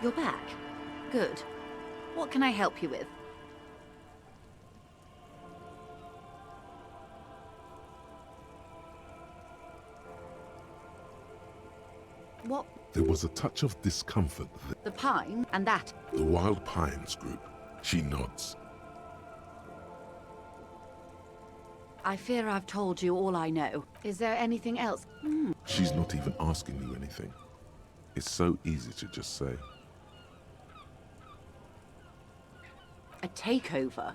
You're back. Good. What can I help you with? What? There was a touch of discomfort there. The pine and that. The Wild Pines group. She nods. I fear I've told you all I know. Is there anything else? She's not even asking you anything. It's so easy to just say. A takeover?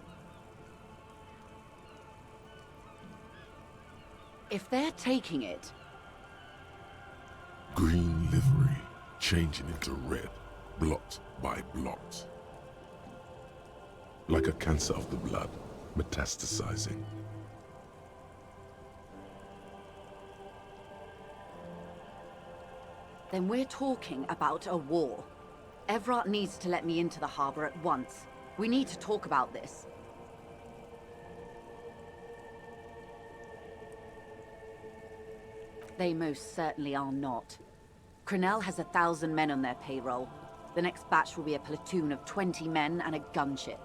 If they're taking it... Green livery, changing into red, blot by blot. Like a cancer of the blood, metastasizing. Then we're talking about a war. Evrart needs to let me into the harbor at once. We need to talk about this. They most certainly are not. Crenell has 1,000 men on their payroll. The next batch will be a platoon of 20 men and a gunship.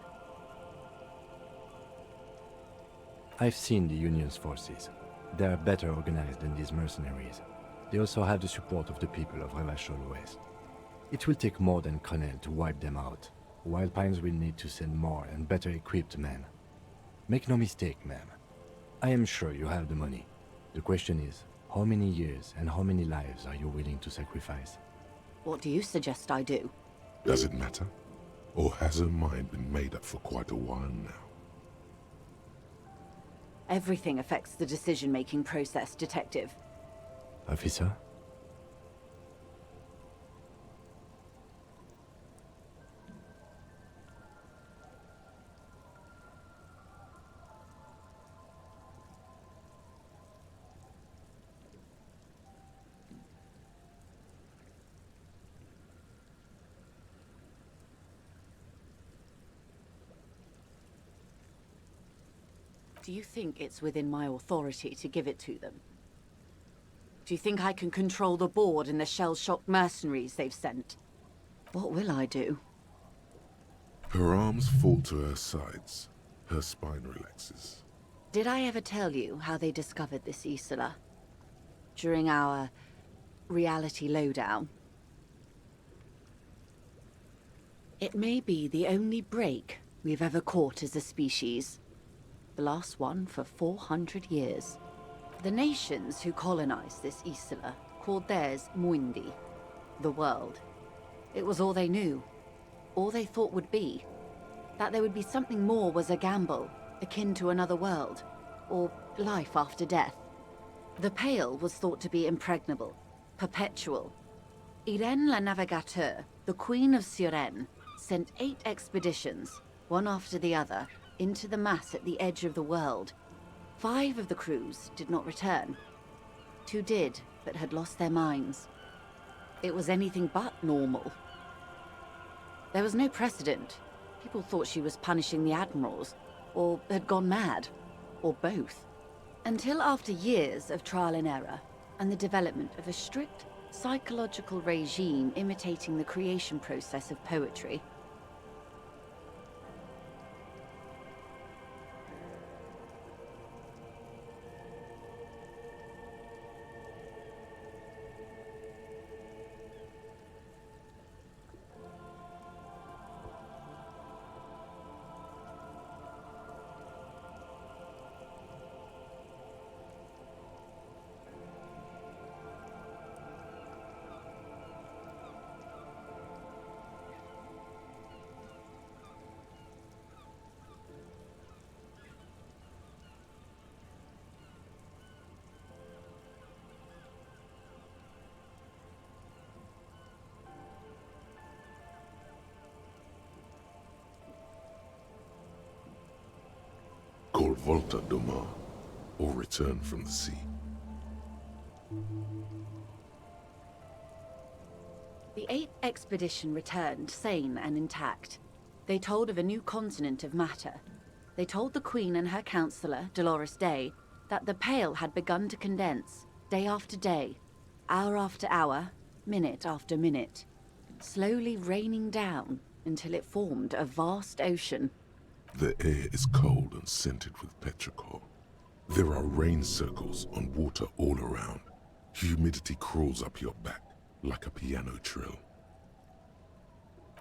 I've seen the Union's forces. They are better organized than these mercenaries. They also have the support of the people of Revachol West. It will take more than Crenell to wipe them out. Wild Pines will need to send more and better equipped men. Make no mistake, ma'am. I am sure you have the money. The question is, how many years and how many lives are you willing to sacrifice? What do you suggest I do? Does it matter? Or has her mind been made up for quite a while now? Everything affects the decision-making process, Detective. Officer? Do you think it's within my authority to give it to them? Do you think I can control the board and the shell-shocked mercenaries they've sent? What will I do? Her arms fall to her sides. Her spine relaxes. Did I ever tell you how they discovered this Isola? During our reality lowdown? It may be the only break we've ever caught as a species. The last one for 400 years. The nations who colonized this Isola called theirs Muindi, the world. It was all they knew, all they thought would be. That there would be something more was a gamble, akin to another world, or life after death. The Pale was thought to be impregnable, perpetual. Irene la Navigateur, the Queen of Suren, sent 8 expeditions, one after the other, into the mass at the edge of the world. 5 of the crews did not return. 2 did, but had lost their minds. It was anything but normal. There was no precedent. People thought she was punishing the admirals, or had gone mad, or both. Until after years of trial and error, and the development of a strict psychological regime imitating the creation process of poetry. Called Volta do Mar, or Return from the Sea. The 8th expedition returned sane and intact. They told of a new continent of matter. They told the Queen and her counselor, Dolores Day, that the Pale had begun to condense, day after day, hour after hour, minute after minute. slowly raining down until it formed a vast ocean. The air is cold and scented with petrichor. There are rain circles on water all around. Humidity crawls up your back like a piano trill.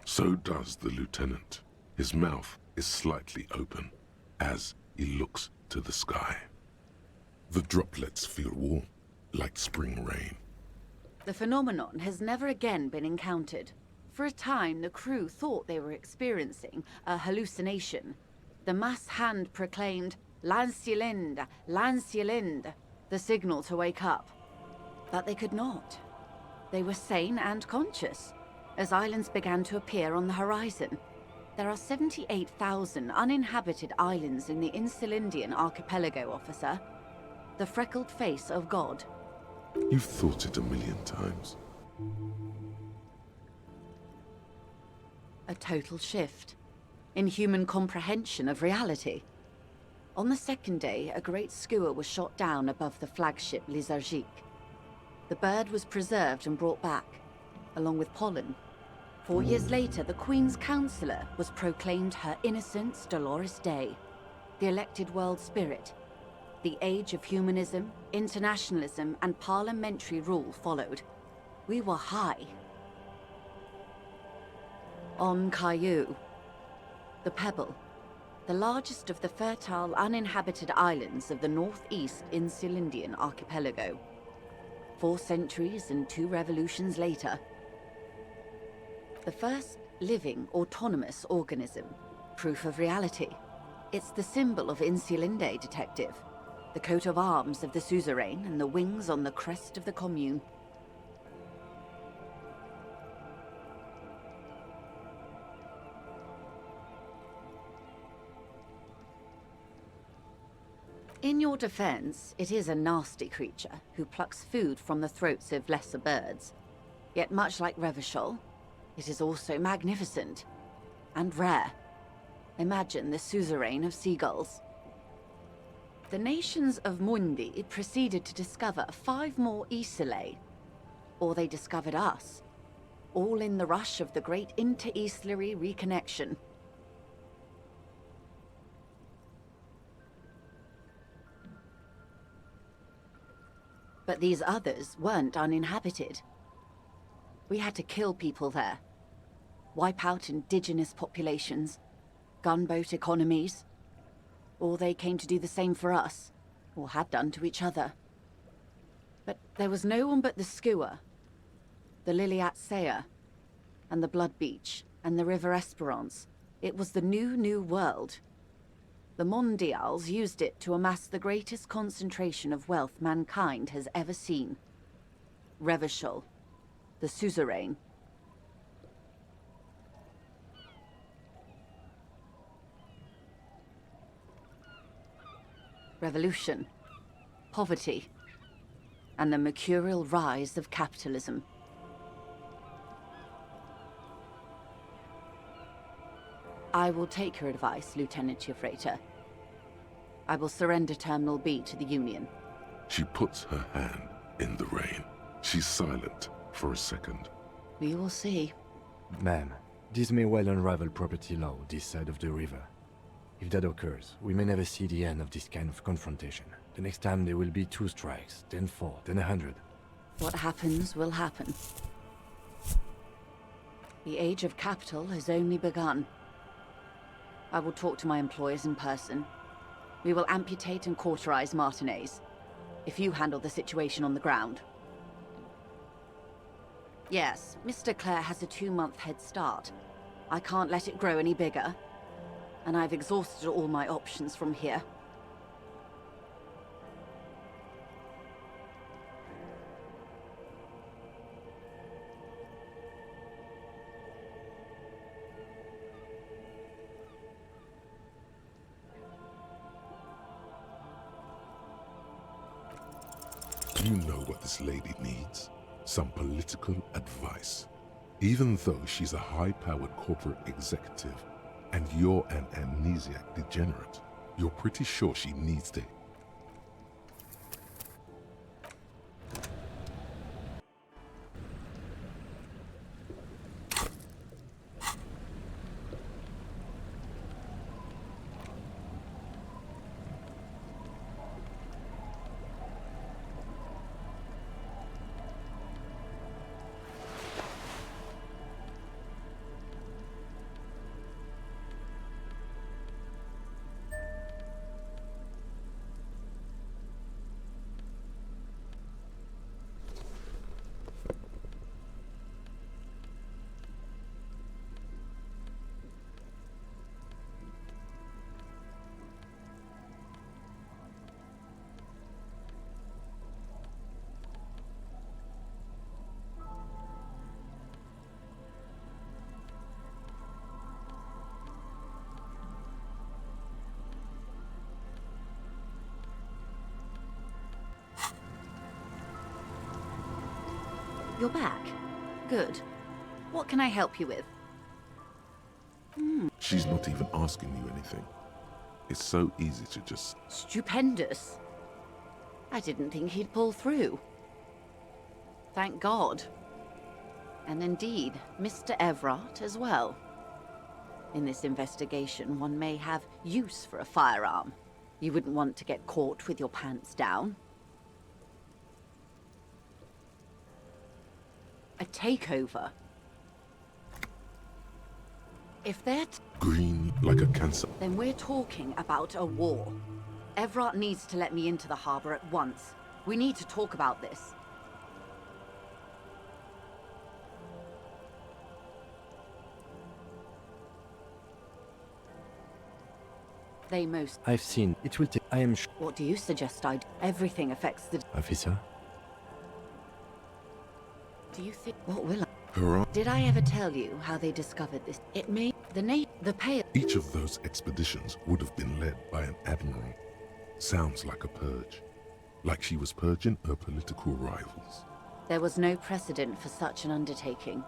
So does the lieutenant. His mouth is slightly open as he looks to the sky. The droplets feel warm, like spring rain. The phenomenon has never again been encountered. For a time, the crew thought they were experiencing a hallucination. The mass hand proclaimed, "Lancielinde, Lancielinde," the signal to wake up. But they could not. They were sane and conscious, as islands began to appear on the horizon. There are 78,000 uninhabited islands in the Insulindian archipelago, officer. The freckled face of God. You've thought it a million times. A total shift in human comprehension of reality. On the second day, a great skua was shot down above the flagship Elysium. The bird was preserved and brought back, along with pollen. 4 years later, the Queen's Counsellor was proclaimed Her Innocence Dolores Day, the elected world spirit. The age of humanism, internationalism, and parliamentary rule followed. We were high. On Caillou, the Pebble, the largest of the fertile, uninhabited islands of the northeast Insulindian archipelago. 4 centuries and 2 revolutions later, the first living, autonomous organism. Proof of reality. It's the symbol of Insulinde, detective. The coat of arms of the suzerain and the wings on the crest of the commune. In your defense, it is a nasty creature who plucks food from the throats of lesser birds. Yet much like Revachol, it is also magnificent and rare. Imagine the suzerain of seagulls. The nations of Mundi proceeded to discover 5 more Isolae, or they discovered us, all in the rush of the great inter-Islary reconnection. But these others weren't uninhabited. We had to kill people there, wipe out indigenous populations, gunboat economies, or they came to do the same for us, or had done to each other. But there was no one but the skua, the Liliat Sea, and the Blood Beach, and the River Esperance. It was the new world. The Mondials used it to amass the greatest concentration of wealth mankind has ever seen. Revachol, the suzerain. Revolution, poverty, and the mercurial rise of capitalism. I will take your advice, Lieutenant Jeffreta. I will surrender Terminal B to the Union. She puts her hand in the rain. She's silent for a second. We will see. Ma'am, this may well unravel property law this side of the river. If that occurs, we may never see the end of this kind of confrontation. The next time there will be 2 strikes, then 4, then 100. What happens will happen. The age of capital has only begun. I will talk to my employers in person. We will amputate and cauterize Martinez, if you handle the situation on the ground. Yes, Mr. Clare has a 2-month head start. I can't let it grow any bigger. And I've exhausted all my options from here. Do you know what this lady needs? Some political advice. Even though she's a high-powered corporate executive, and you're an amnesiac degenerate, you're pretty sure she needs to. You're back. Good. What can I help you with? She's not even asking you anything. It's so easy to just... Stupendous. I didn't think he'd pull through. Thank God. And indeed, Mr. Everard as well. In this investigation, one may have use for a firearm. You wouldn't want to get caught with your pants down. A takeover. If they're green like a cancer. then we're talking about a war. Everard needs to let me into the harbor at once. We need to talk about this. They most... I've seen. It will take. I am sure. What do you suggest I do? Everything affects the... Officer? Do you think... What will I... Hurrah. Did I ever tell you how they discovered this? It may... The pale... Each of those expeditions would have been led by an admiral. Sounds like a purge. Like she was purging her political rivals. There was no precedent for such an undertaking.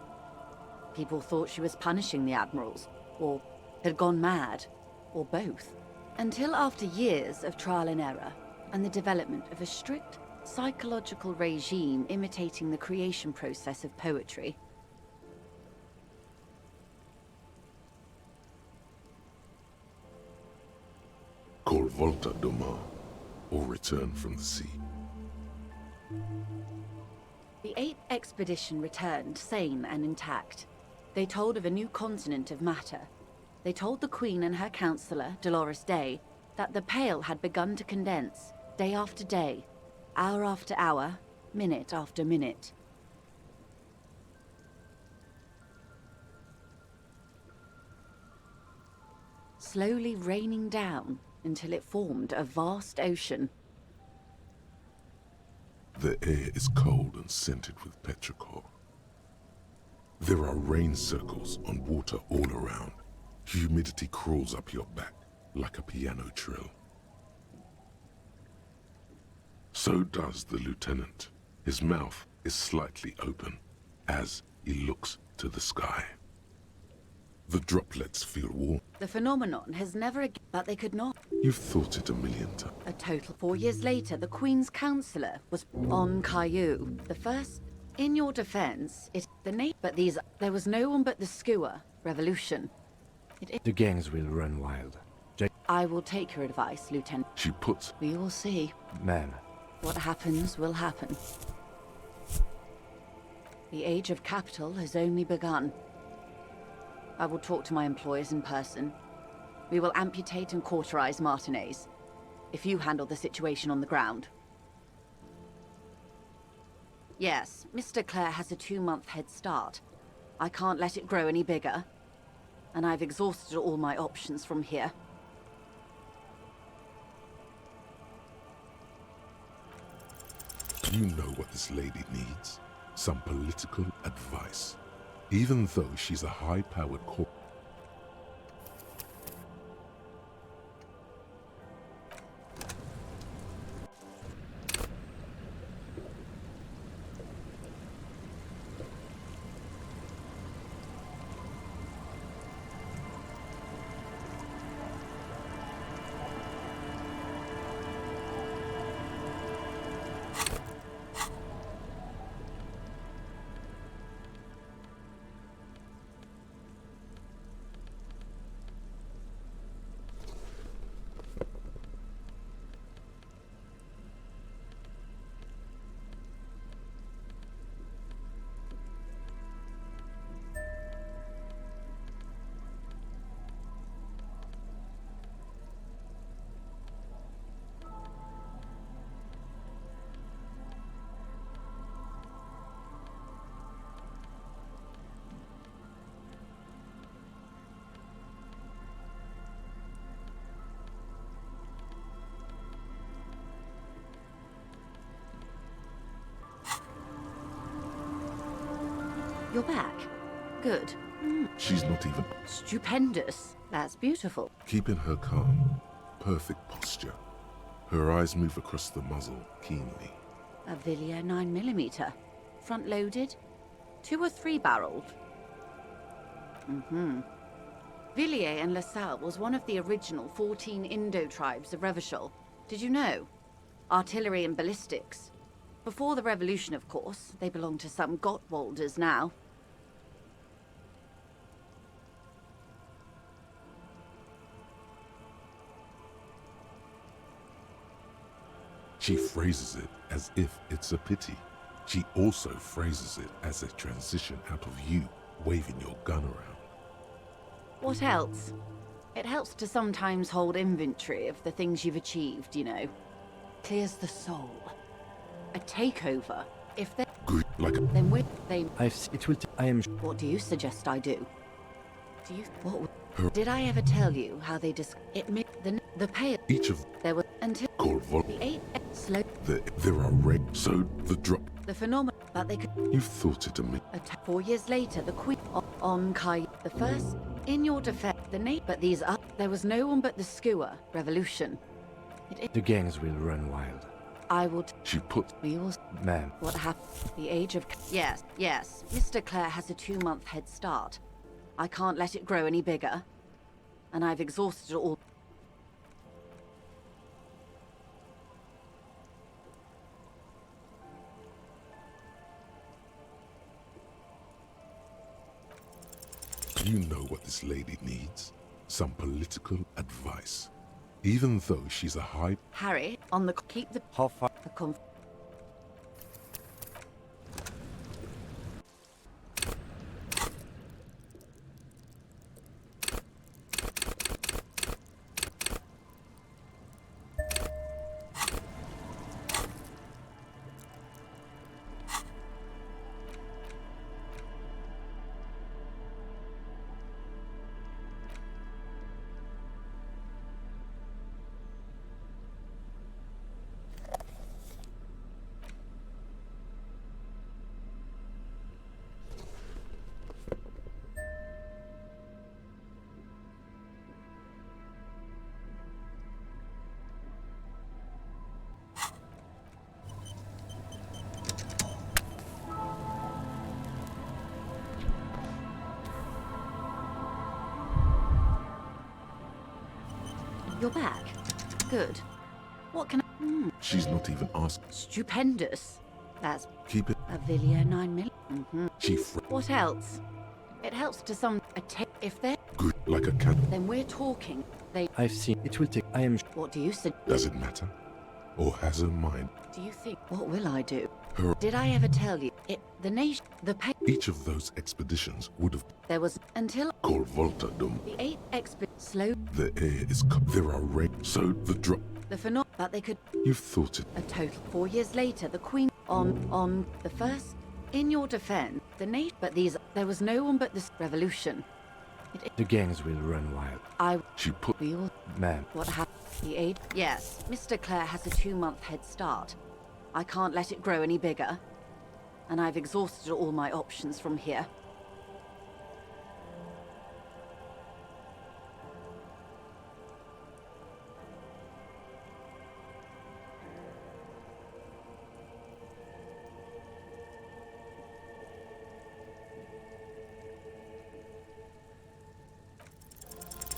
People thought she was punishing the admirals, or had gone mad, or both. Until after years of trial and error, and the development of a strict psychological regime imitating the creation process of poetry. Called Volta do Mar, or Return from the Sea. The 8th expedition returned sane and intact. They told of a new continent of matter. They told the Queen and her counselor, Dolores Day, that the Pale had begun to condense, day after day, hour after hour, minute after minute. Slowly raining down until it formed a vast ocean. The air is cold and scented with petrichor. There are rain circles on water all around. Humidity crawls up your back like a piano trill. So does the lieutenant. His mouth is slightly open as he looks to the sky. The droplets feel warm. The phenomenon has never again, but they could not. You've thought it a million times. A total 4 years later, the Queen's counselor was on Caillou. The first, in your defense, but there was no one but the Skua revolution. The gangs will run wild. I will take your advice, Lieutenant. She puts... We will see. Ma'am. What happens will happen. The age of capital has only begun. I will talk to my employers in person. We will amputate and cauterize Martinez, if you handle the situation on the ground. Yes, Mr. Clare has a 2-month head start. I can't let it grow any bigger. And I've exhausted all my options from here. You know what this lady needs. Some political advice. Even though she's a high-powered corp... You're back. Good. She's not even... Stupendous. That's beautiful. Keeping her calm. Perfect posture. Her eyes move across the muzzle keenly. A Villiers 9mm. front-loaded, 2 or 3 barreled. Villiers and LaSalle was one of the original 14 Indo tribes of Revachol. Did you know? Artillery and ballistics. Before the revolution, of course. They belong to some Gottwalders now. She phrases it as if it's a pity. She also phrases it as a transition out of you waving your gun around. What else? It helps to sometimes hold inventory of the things you've achieved, you know. Clears the soul. A takeover. If they... Good, like a... Then they... It will I am... What do you suggest I do? Do you... What... Her... Did I ever tell you how they it made the pay... Each of... There were... Until... Call vol... The 8... Slow... There are red... So, the drop... The phenomenon... But they could... You've thought it a me... 4 years later, the Queen... On Kai... The first... In your defense... The Nate... But these are... There was no one but the Skewer... Revolution. The gangs will run wild. I will... She put... We will... Ma'am. What happened? The age of... Yes, yes. Mr. Clare has a 2-month head start. I can't let it grow any bigger. And I've exhausted all... Do you know what this lady needs? Some political advice. Even though she's a high... Harry, on the... Keep the... How far? The conf... You're back. Good. What can I... She's not even asked. Stupendous. That's... Keep it... A Villiers 9 million. She What else? It helps to some... If they're... Good, like a cat. Then we're talking. They... I've seen. It will take... I am... What do you say? Does it matter? Or has her mind... Do you think... What will I do? Her... Did I ever tell you? The nation... The pay... Each of those expeditions would have... There was... Until... Called Voltadum. The 8th Slow... The air is... There are red... So, the drop... The phenom... But they could... You've thought it... A total... 4 years later, the Queen... On... The first... In your defense... The nation... But these... There was no one but the revolution. The gangs will run wild. She put... We all... Ma'am. What happened? The aid... Yes. Mr. Clare has a 2-month head start. I can't let it grow any bigger. And I've exhausted all my options from here.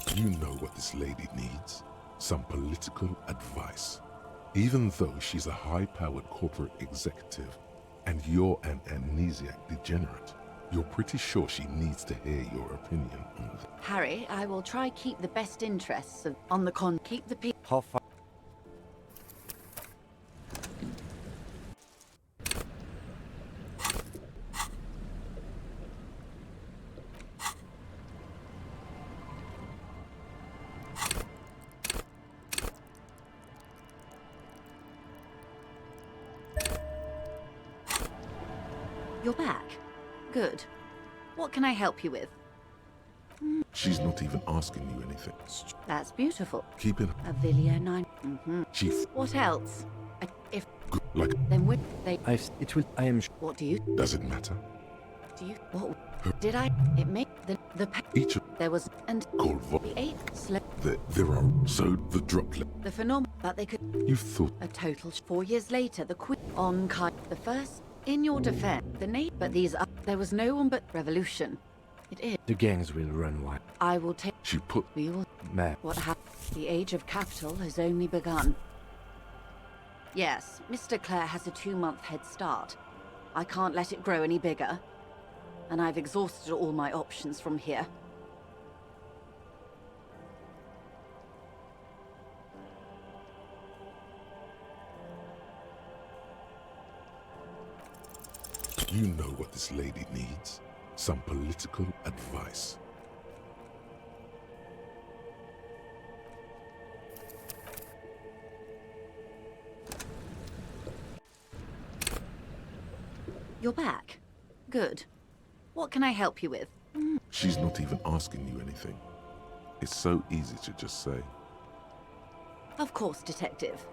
Do you know what this lady needs? Some political advice. Even though she's a high-powered corporate executive, and you're an amnesiac degenerate, you're pretty sure she needs to hear your opinion on this. Harry, I will try keep the best interests of... Keep the people... How far? You're back. Good. What can I help you with? She's not even asking you anything. That's beautiful. Keep it... A Villiers 9... She... What else? If... Good, like... Then would they... It will... I am... What do you... Does it matter? Do you... What... Did I... It make... The... Each of... There was... And... Called The 8th Slow... There are... So, the droplet... The phenom... But they could... You've thought... A total... 4 years later, the Queen... On Kai... The first... In your defense, but there was no one but revolution. It is. The gangs will run wild. I will take. She put We will. Ma'am, What happened? The age of capital has only begun. Yes, Mr. Clare has a 2-month head start. I can't let it grow any bigger. And I've exhausted all my options from here. You know what this lady needs? Some political advice. You're back. Good. What can I help you with? She's not even asking you anything. It's so easy to just say. Of course, Detective.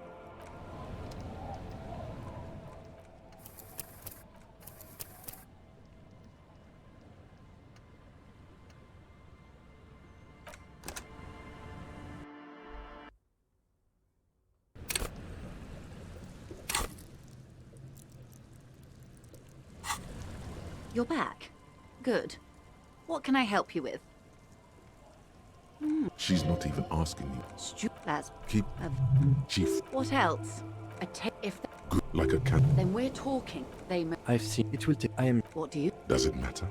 You're back. Good. What can I help you with? She's not even asking you. That's... Keep chief What else? If... good like a cat. Then we're talking. I've seen. It will take. I am. What do you... Does it matter?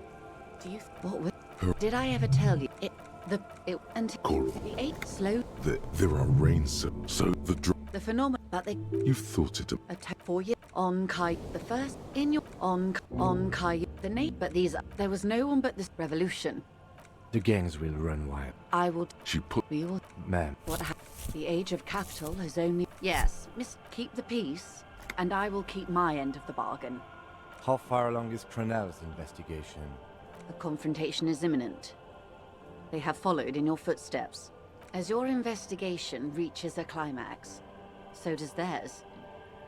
Do you... What will... Her Did I ever tell you? And... call. The 8 slow... There are rains, so the The phenomenon... But they... you've thought it. Attack for you. On Kai... The first... In your... On Kai... The name... But these... There was no one but this... Revolution. The gangs will run wild. I will... She put We will... Ma'am, What happened? The age of capital has only... Yes, keep the peace, and I will keep my end of the bargain. how far along is Cronell's investigation? A confrontation is imminent. They have followed in your footsteps. As your investigation reaches a climax, so does theirs.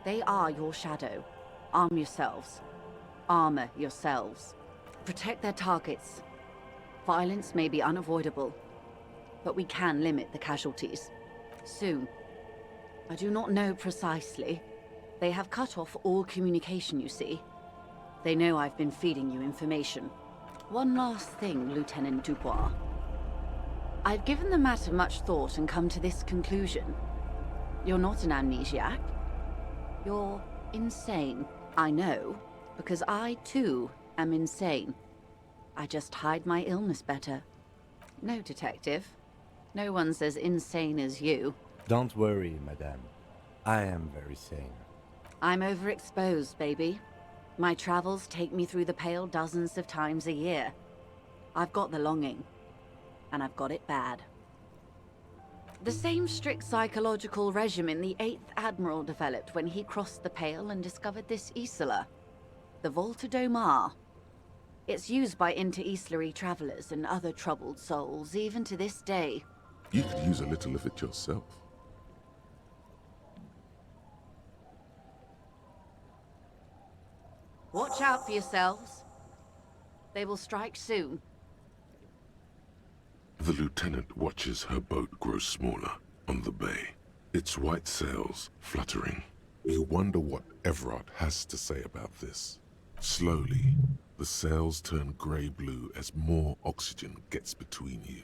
They are your shadow. Arm yourselves. Armor yourselves. Protect their targets. Violence may be unavoidable, but we can limit the casualties. Soon. I do not know precisely. They have cut off all communication, you see. They know I've been feeding you information. One last thing, Lieutenant Dubois. I've given the matter much thought and come to this conclusion. You're not an amnesiac. You're insane. I know, because I, too, am insane. I just hide my illness better. No, Detective. No one's as insane as you. Don't worry, madame. I am very sane. I'm overexposed, baby. My travels take me through the Pale dozens of times a year. I've got the longing, and I've got it bad. The same strict psychological regimen the 8th Admiral developed when he crossed the Pale and discovered this Isola, the Volta do Mar. It's used by inter-Islary travelers and other troubled souls, even to this day. You could use a little of it yourself. Watch out for yourselves. They will strike soon. The lieutenant watches her boat grow smaller on the bay. Its white sails fluttering. You wonder what Everard has to say about this. Slowly, the sails turn grey-blue as more oxygen gets between you.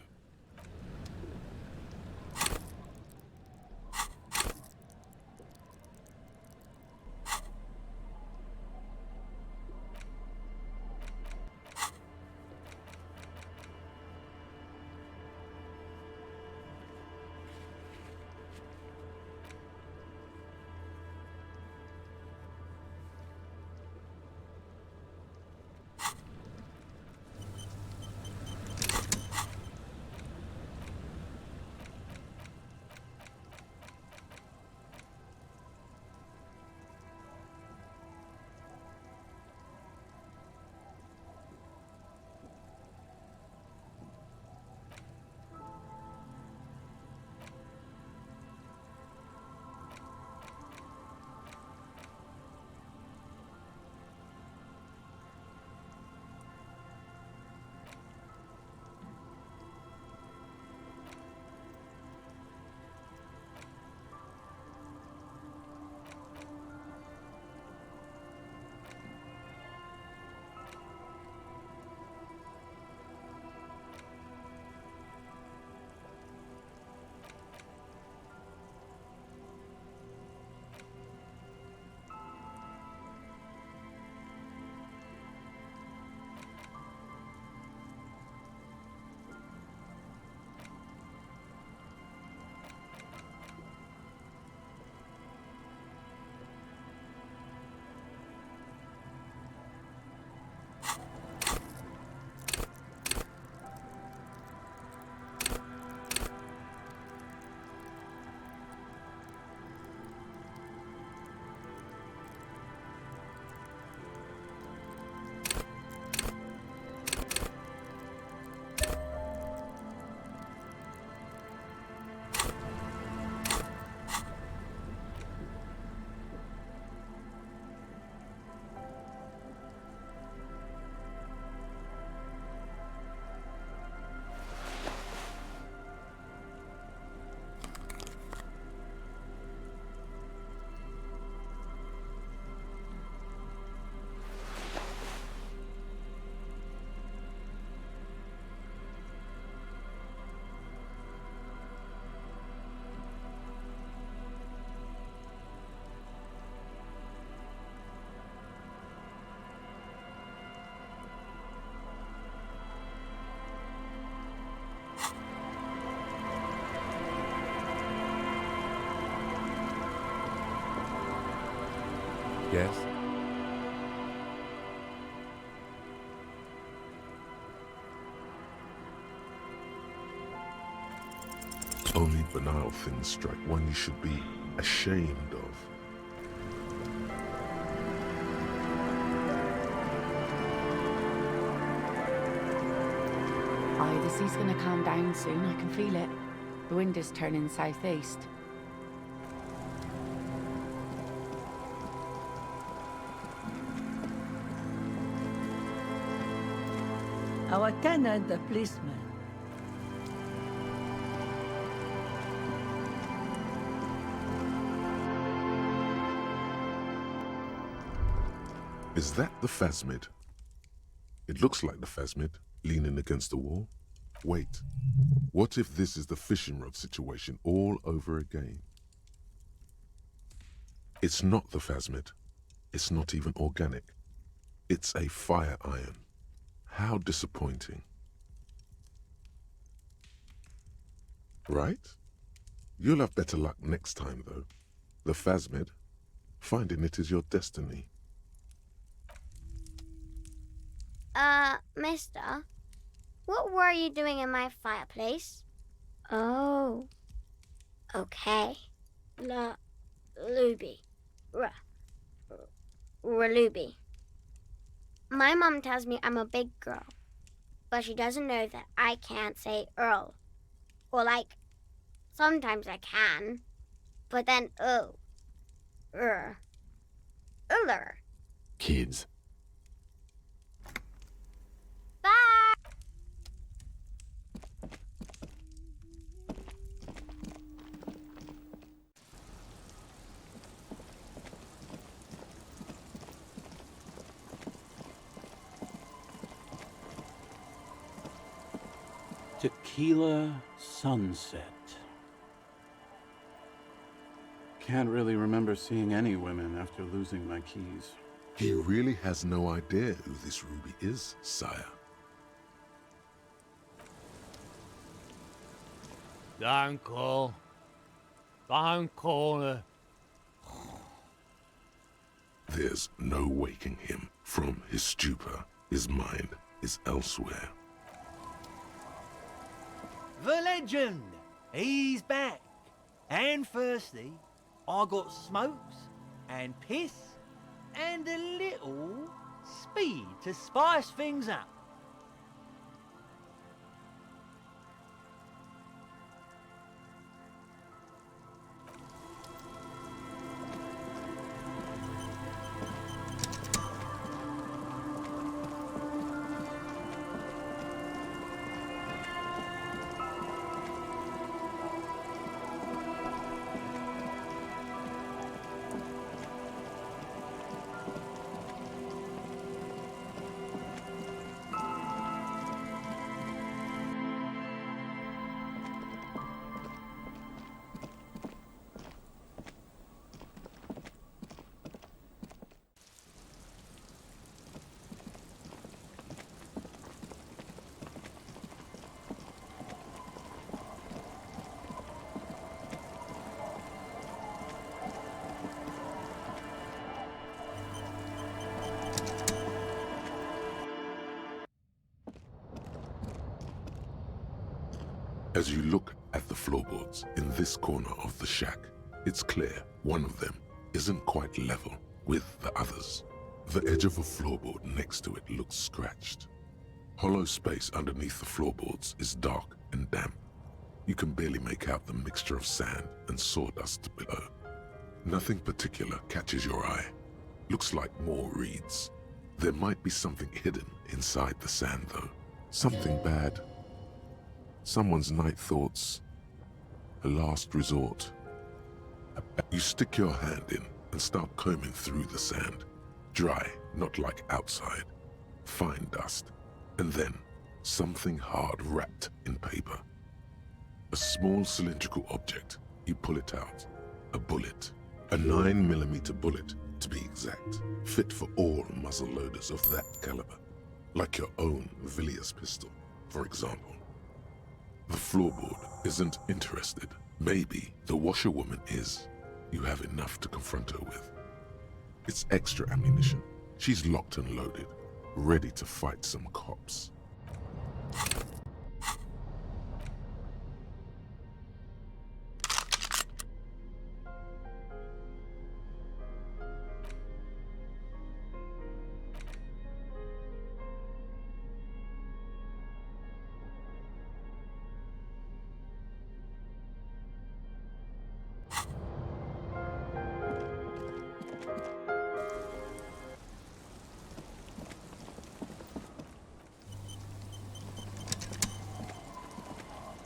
guess? Only banal things strike one you should be ashamed of. Aye, the sea's gonna calm down soon, I can feel it. The wind is turning southeast. Our tenant, the policeman. Is that the phasmid? It looks like the phasmid, leaning against the wall. Wait, what if this is the fishing rod situation all over again? It's not the phasmid. It's not even organic. It's a fire iron. How disappointing. Right? You'll have better luck next time, though. The phasmid, finding it is your destiny. Mister, what were you doing in my fireplace? Oh. Okay. Luby. Raluby. My mom tells me I'm a big girl, but she doesn't know that I can't say Earl. Or like, sometimes I can, but then Uller. Kids. Bye! Tequila sunset. Can't really remember seeing any women after losing my keys. He really has no idea who this Ruby is, sire. Don't call her. There's no waking him from his stupor. His mind is elsewhere. The legend! He's back. And firstly, I got smokes and piss and a little speed to spice things up. As you look at the floorboards in this corner of the shack, it's clear one of them isn't quite level with the others. The edge of a floorboard next to it looks scratched. Hollow space underneath the floorboards is dark and damp. You can barely make out the mixture of sand and sawdust below. Nothing particular catches your eye. Looks like more reeds. There might be something hidden inside the sand, though. Something bad. Someone's night thoughts. A last resort. You stick your hand in and start combing through the sand. Dry, not like outside. Fine dust. And then, something hard wrapped in paper. A small cylindrical object. You pull it out. A bullet. A 9mm bullet, to be exact. Fit for all muzzle loaders of that caliber. Like your own Villiers pistol, for example. The floorboard isn't interested. Maybe the washerwoman is. You have enough to confront her with. It's extra ammunition. She's locked and loaded, ready to fight some cops.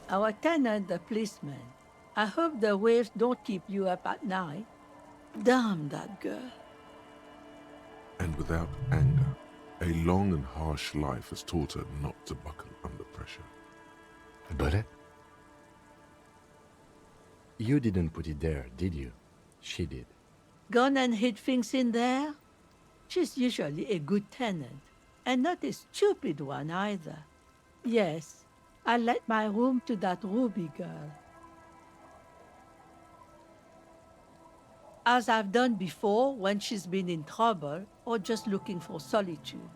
Our tenant, the policeman. I hope the waves don't keep you up at night. Damn that girl. And without anger, a long and harsh life has taught her not to buckle under pressure. A bullet? You didn't put it there, did you? She did. Gone and hid things in there? She's usually a good tenant, and not a stupid one either. Yes, I let my room to that Ruby girl. As I've done before when she's been in trouble or just looking for solitude.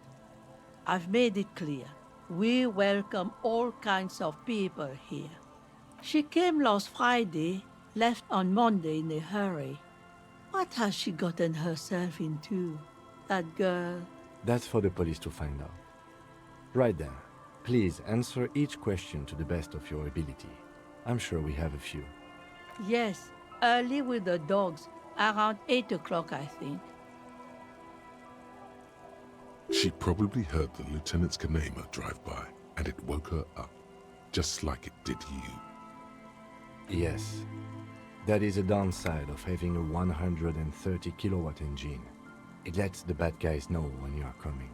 I've made it clear, we welcome all kinds of people here. She came last Friday, left on Monday in a hurry. What has she gotten herself into, that girl? That's for the police to find out. Right then, please answer each question to the best of your ability. I'm sure we have a few. Yes, early with the dogs, around 8 o'clock, I think. She probably heard the Lieutenant's Kanema drive by, and it woke her up, just like it did you. Yes. That is a downside of having a 130 kilowatt engine. It lets the bad guys know when you are coming.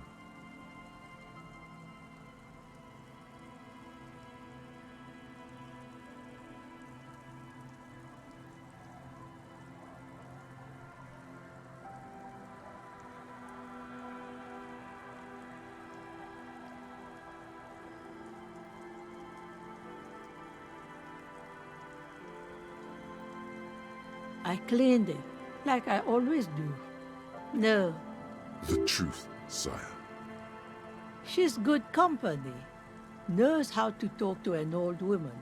I cleaned it, like I always do. No, The truth, sire. she's good company. Knows how to talk to an old woman.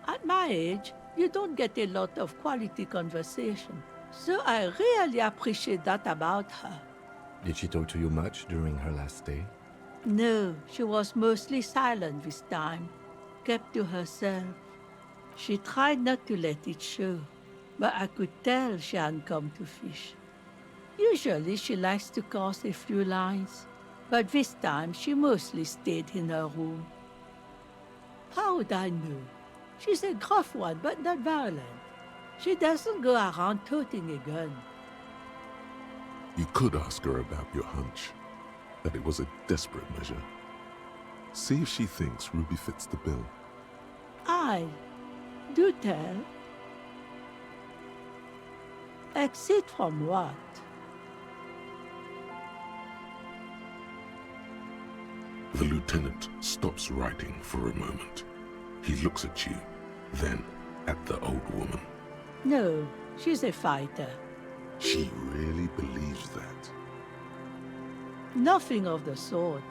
At my age, you don't get a lot of quality conversation. So I really appreciate that about her. Did she talk to you much during her last stay? No, she was mostly silent this time, kept to herself. She tried not to let it show, but I could tell she hadn't come to fish. Usually she likes to cast a few lines, but this time she mostly stayed in her room. How would I know? She's a gruff one, but not violent. She doesn't go around toting a gun. You could ask her about your hunch, that it was a desperate measure. See if she thinks Ruby fits the bill. Do tell. Exit from what? The lieutenant stops writing for a moment. He looks at you, then at the old woman. No, she's a fighter. She really believes that. Nothing of the sort.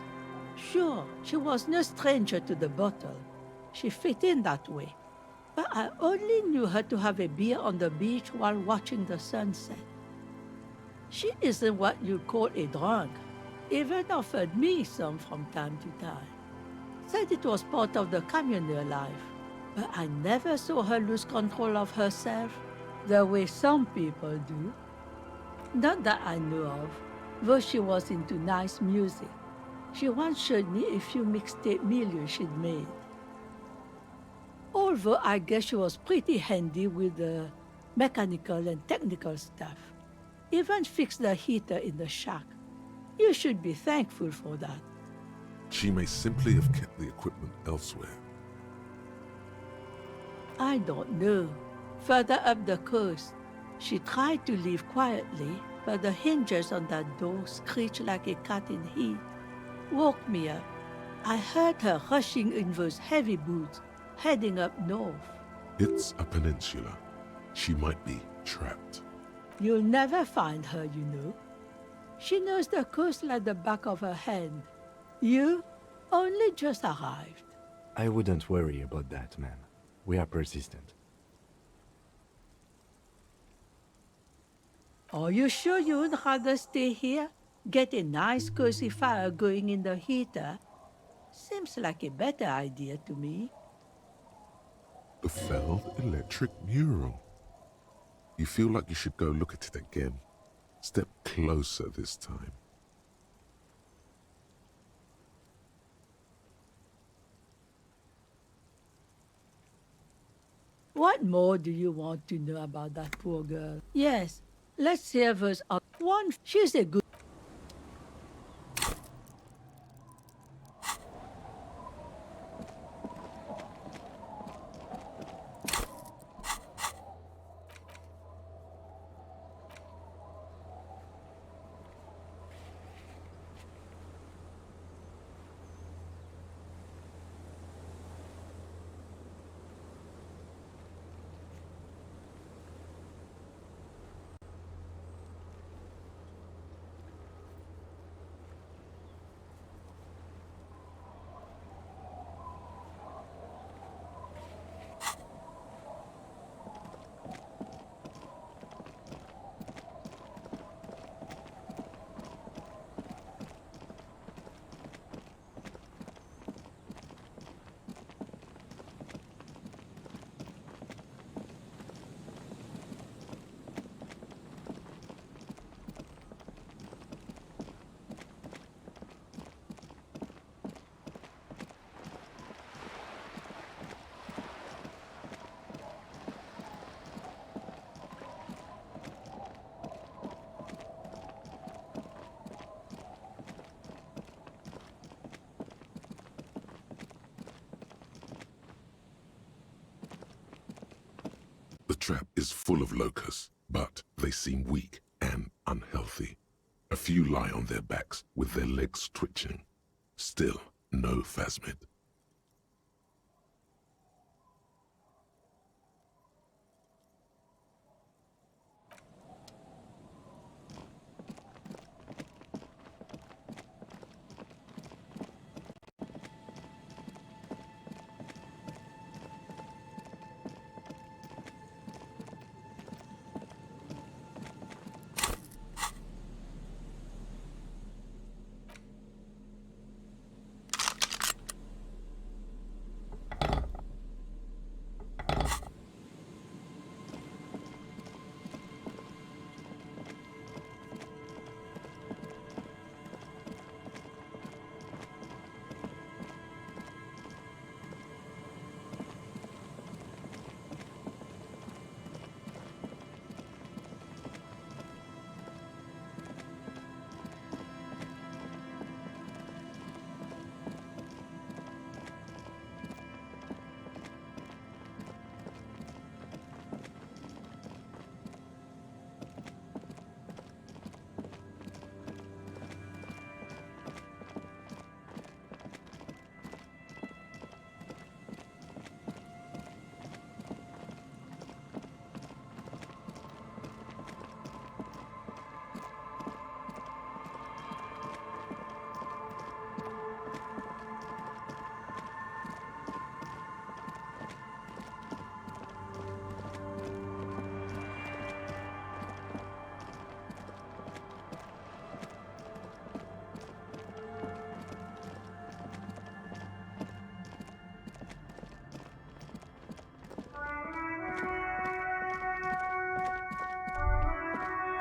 Sure, she was no stranger to the bottle. She fit in that way. But I only knew her to have a beer on the beach while watching the sunset. She isn't what you'd call a drunk. Even offered me some from time to time. Said it was part of the communal life. But I never saw her lose control of herself, the way some people do. Not that I know of, though she was into nice music. She once showed me a few mixtape milieux she'd made. Although I guess she was pretty handy with the mechanical and technical stuff. Even fixed the heater in the shack. You should be thankful for that. She may simply have kept the equipment elsewhere. I don't know. Further up the coast, she tried to leave quietly, but the hinges on that door screeched like a cat in heat. Woke me up. I heard her rushing in those heavy boots, heading up north. It's a peninsula. She might be trapped. You'll never find her, you know. She knows the coast like the back of her hand. You only just arrived. I wouldn't worry about that, ma'am. We are persistent. Are you sure you would rather stay here? Get a nice cozy fire going in the heater? Seems like a better idea to me. The failed electric mural. You feel like you should go look at it again. Step closer this time. What more do you want to know about that poor girl? Yes, let's hear verse up. One, she's a good. The trap is full of locusts, but they seem weak and unhealthy. A few lie on their backs with their legs twitching. Still, no phasmid.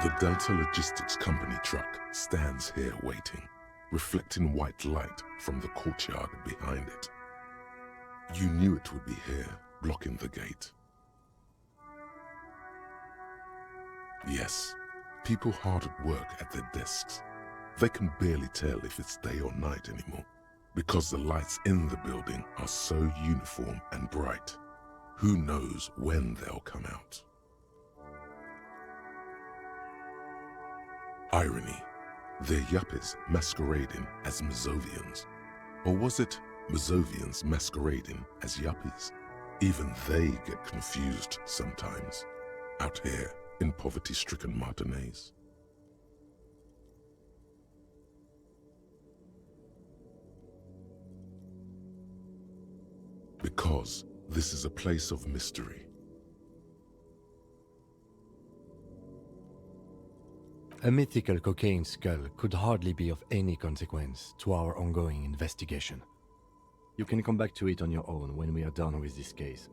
The Delta Logistics Company truck stands here waiting, reflecting white light from the courtyard behind it. You knew it would be here, blocking the gate. Yes, people hard at work at their desks. They can barely tell if it's day or night anymore, because the lights in the building are so uniform and bright. Who knows when they'll come out? Irony. They're yuppies masquerading as Mazovians. Or was it Mazovians masquerading as yuppies? Even they get confused sometimes, out here in poverty-stricken Martinez. Because this is a place of mystery. A mythical cocaine skull could hardly be of any consequence to our ongoing investigation. You can come back to it on your own when we are done with this case.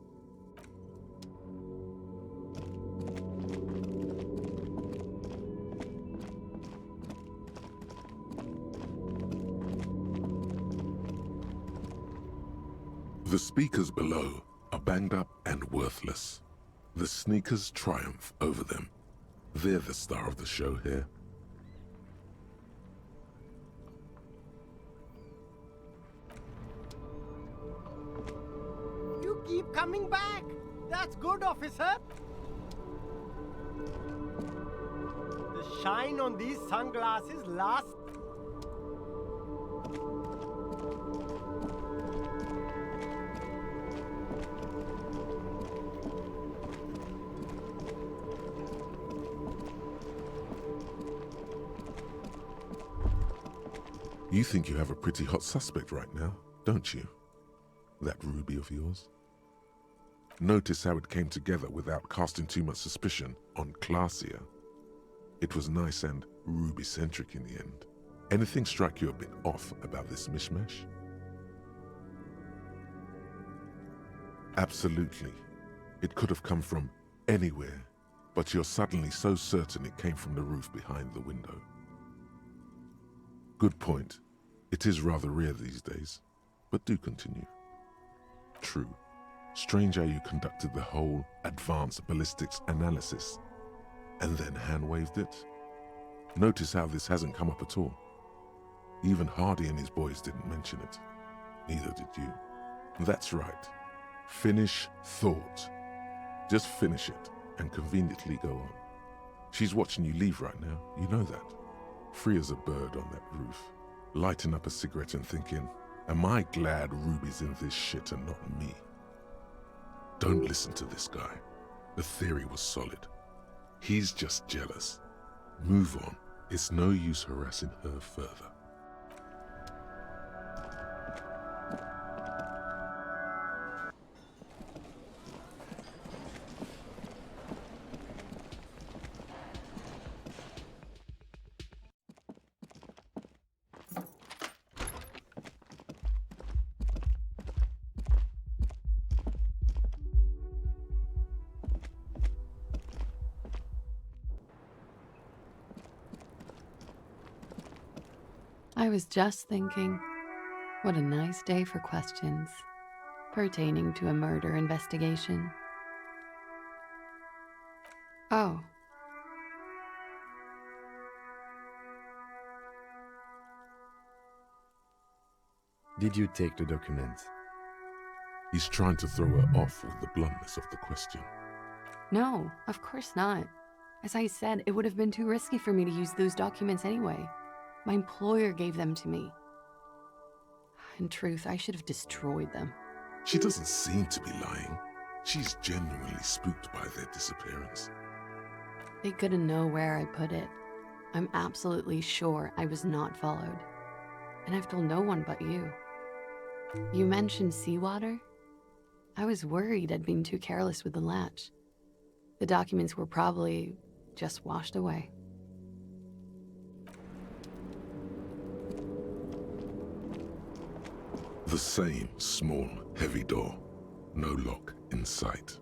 The speakers below are banged up and worthless. The sneakers triumph over them. They're the star of the show here. You keep coming back. That's good, officer. The shine on these sunglasses lasts. You think you have a pretty hot suspect right now, don't you? That ruby of yours? Notice how it came together without casting too much suspicion on Clasia. It was nice and ruby-centric in the end. Anything strike you a bit off about this mishmash? Absolutely. It could have come from anywhere, but you're suddenly so certain it came from the roof behind the window. Good point. It is rather rare these days, but do continue. True. Strange how you conducted the whole advanced ballistics analysis and then hand-waved it. Notice how this hasn't come up at all. Even Hardy and his boys didn't mention it. Neither did you. That's right. Finish thought. Just finish it and conveniently go on. She's watching you leave right now, you know that. Free as a bird on that roof, lighting up a cigarette and thinking, am I glad Ruby's in this shit and not me? Don't listen to this guy. The theory was solid. He's just jealous. Move on. It's no use harassing her further. I was just thinking, what a nice day for questions pertaining to a murder investigation. Oh. Did you take the documents? He's trying to throw her off with the bluntness of the question. No, of course not. As I said, it would have been too risky for me to use those documents anyway. My employer gave them to me. In truth, I should have destroyed them. She doesn't seem to be lying. She's genuinely spooked by their disappearance. They couldn't know where I put it. I'm absolutely sure I was not followed. And I've told no one but you. You mentioned seawater? I was worried I'd been too careless with the latch. The documents were probably just washed away. The same small, heavy door. No lock in sight.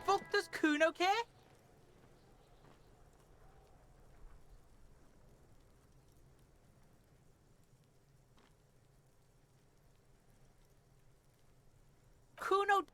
Fuck, does Kuno care? Kuno...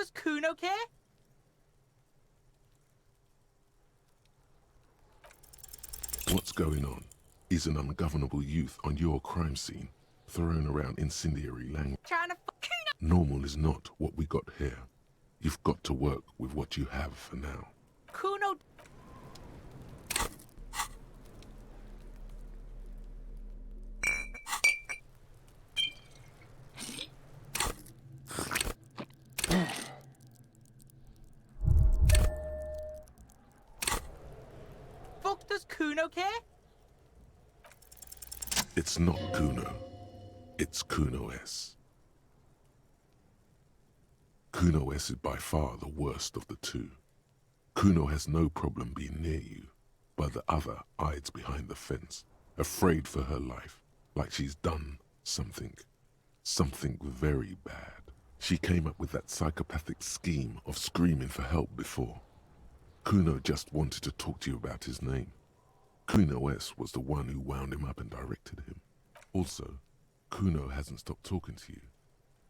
does Kuno care? What's going on? Is an ungovernable youth on your crime scene, throwing around incendiary language. Trying to Kuno. Normal is not what we got here. You've got to work with what you have for now. Kuno. Fuck does Kuno care? It's not Kuno. It's Kuno S. Kuno S is by far the worst of the two. Kuno has no problem being near you, but the other hides behind the fence, afraid for her life, like she's done something very bad. She came up with that psychopathic scheme of screaming for help before. Kuno just wanted to talk to you about his name. Kuno S was the one who wound him up and directed him. Also, Kuno hasn't stopped talking to you,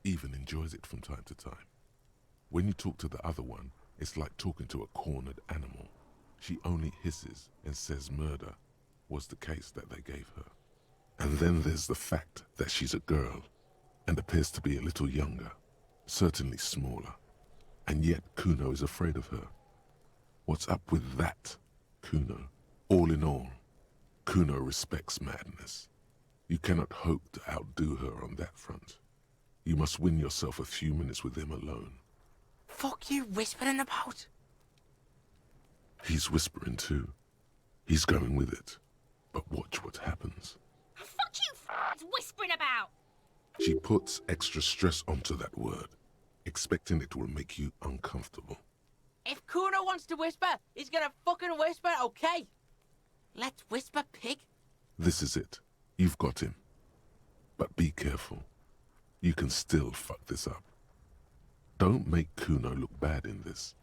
even enjoys it from time to time. When you talk to the other one, it's like talking to a cornered animal. She only hisses and says murder was the case that they gave her. And then there's the fact that she's a girl and appears to be a little younger, certainly smaller. And yet Kuno is afraid of her. What's up with that, Kuno? All in all, Kuno respects madness. You cannot hope to outdo her on that front. You must win yourself a few minutes with him alone. Fuck you whispering about? He's whispering too. He's going with it. But watch what happens. Fuck you whispering about? She puts extra stress onto that word, expecting it will make you uncomfortable. If Kuno wants to whisper, he's gonna fucking whisper, okay? Let's whisper, pig. This is it. You've got him. But be careful. You can still fuck this up. Don't make Kuno look bad in this.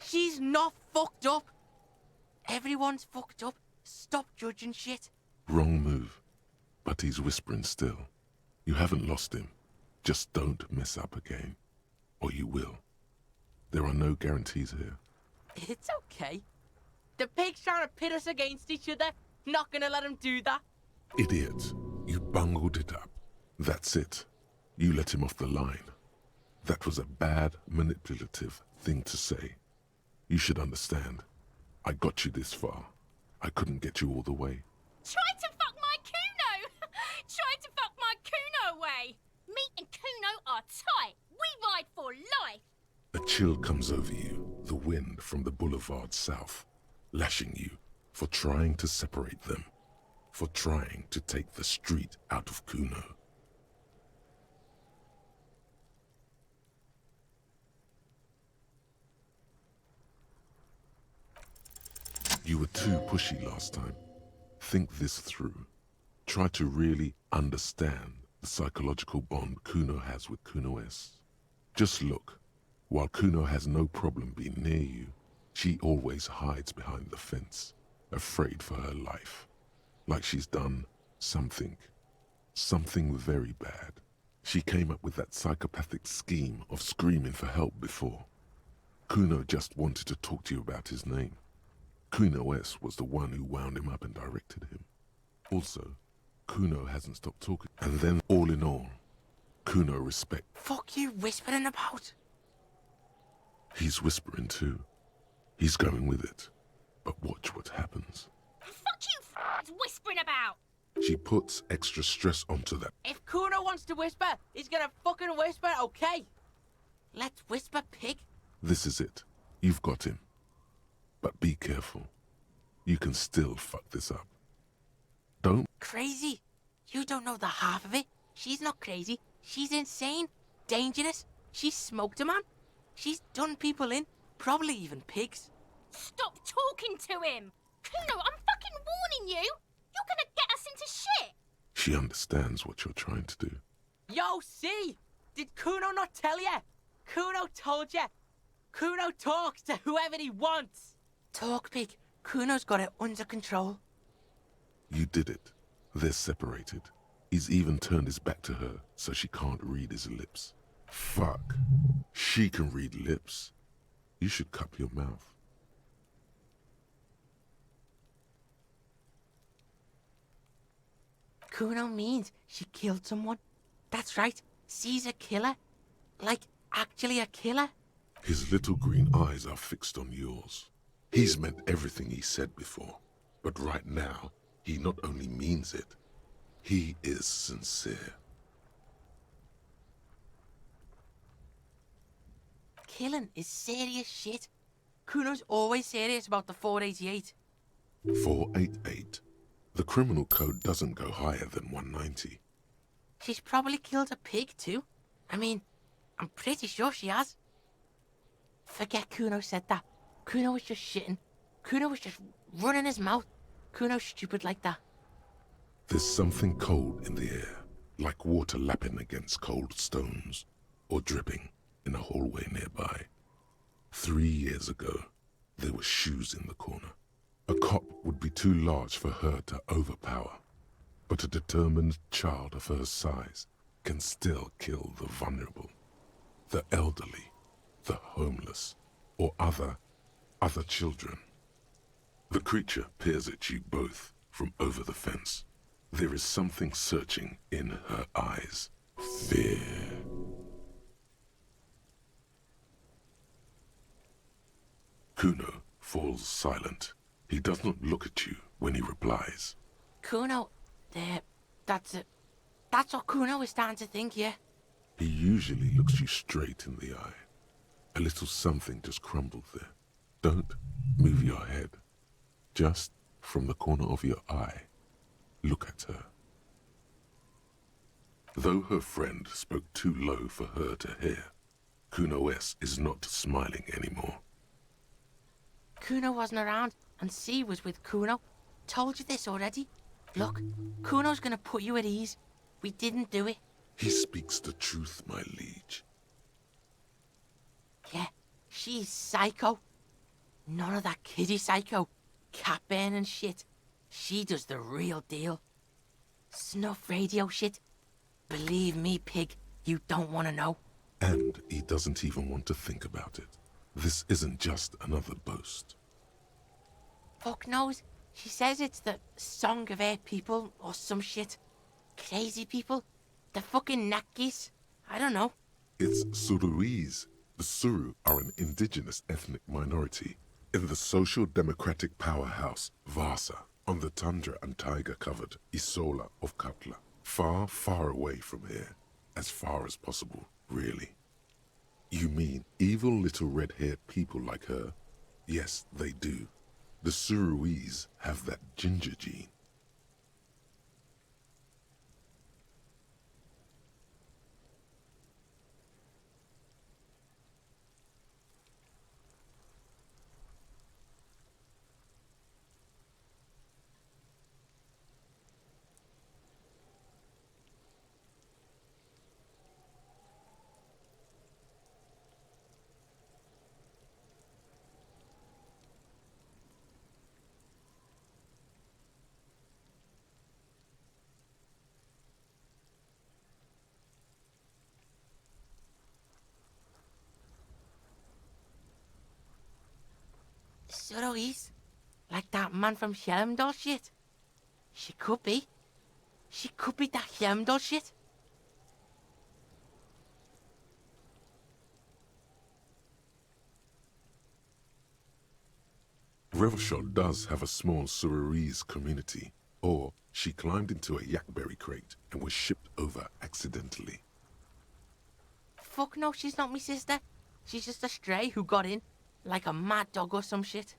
She's not fucked up. Everyone's fucked up. Stop judging shit. Wrong move. But he's whispering still. You haven't lost him. Just don't mess up again. Or you will. There are no guarantees here. It's okay. The pig's trying to pit us against each other. Not gonna let him do that. Idiot. You bungled it up. That's it. You let him off the line. That was a bad, manipulative thing to say. You should understand. I got you this far. I couldn't get you all the way. Try to fuck my Kuno! Try to fuck my Kuno away! Me and Kuno are tight. We ride for life. A chill comes over you, the wind from the boulevard south, lashing you for trying to separate them, for trying to take the street out of Kuno. You were too pushy last time. Think this through. Try to really understand the psychological bond Kuno has with Kuno S. Just look. While Kuno has no problem being near you, she always hides behind the fence, afraid for her life. Like she's done something very bad. She came up with that psychopathic scheme of screaming for help before. Kuno just wanted to talk to you about his name. Kuno S was the one who wound him up and directed him. Also, Kuno hasn't stopped talking. And then, all in all, Kuno respects. Fuck you whispering about? He's whispering too. He's going with it. But watch what happens. Fuck you whispering about? She puts extra stress onto that. If Kuno wants to whisper, he's gonna fucking whisper, okay? Let's whisper, pig. This is it. You've got him. But be careful. You can still fuck this up. Don't. Crazy? You don't know the half of it. She's not crazy. She's insane. Dangerous. She's smoked a man. She's done people in. Probably even pigs. Stop talking to him! Kuno, I'm fucking warning you! You're gonna get us into shit! She understands what you're trying to do. Yo, see? Did Kuno not tell ya? Kuno told ya. Kuno talks to whoever he wants. Talk, pig. Kuno's got it under control. You did it. They're separated. He's even turned his back to her so she can't read his lips. Fuck. She can read lips. You should cup your mouth. Kuno means she killed someone. That's right. She's a killer. Like, actually a killer. His little green eyes are fixed on yours. He's meant everything he said before. But right now, he not only means it, he is sincere. Killing is serious shit. Kuno's always serious about the 488. 488. The criminal code doesn't go higher than 190. She's probably killed a pig too. I mean, I'm pretty sure she has. Forget Kuno said that. Kuno was just shitting. Kuno was just running his mouth. Kuno's stupid like that. There's something cold in the air, like water lapping against cold stones, or dripping in a hallway nearby. 3 years ago, there were shoes in the corner. A cop would be too large for her to overpower, but a determined child of her size can still kill the vulnerable, the elderly, the homeless, or other children. The creature peers at you both from over the fence. There is something searching in her eyes. Fear. Kuno falls silent. He does not look at you when he replies. Kuno, that's it. That's what Kuno is starting to think, yeah. He usually looks you straight in the eye. A little something just crumbled there. Don't move your head. Just from the corner of your eye, look at her. Though her friend spoke too low for her to hear, Kuno S is not smiling anymore. Kuno wasn't around, and C was with Kuno. Told you this already. Look, Kuno's gonna put you at ease. We didn't do it. He speaks the truth, my liege. Yeah, she's psycho. None of that kiddie psycho. Cat burning shit. She does the real deal. Snuff radio shit. Believe me, pig, you don't want to know. And he doesn't even want to think about it. This isn't just another boast. Fuck knows. She says it's the song of her people or some shit. Crazy people. The fucking Nakis. I don't know. It's Suruese. The Suru are an indigenous ethnic minority in the social democratic powerhouse Vasa on the tundra and tiger-covered Isola of Katla. Far, far away from here. As far as possible, really. You mean evil little red-haired people like her? Yes, they do. The Suruese have that ginger gene. Suroise? Like that man from Helmdall shit? She could be. She could be that Helmdall shit. Revelshot does have a small Suruese community, or she climbed into a yakberry crate and was shipped over accidentally. Fuck no, she's not me sister. She's just a stray who got in, like a mad dog or some shit.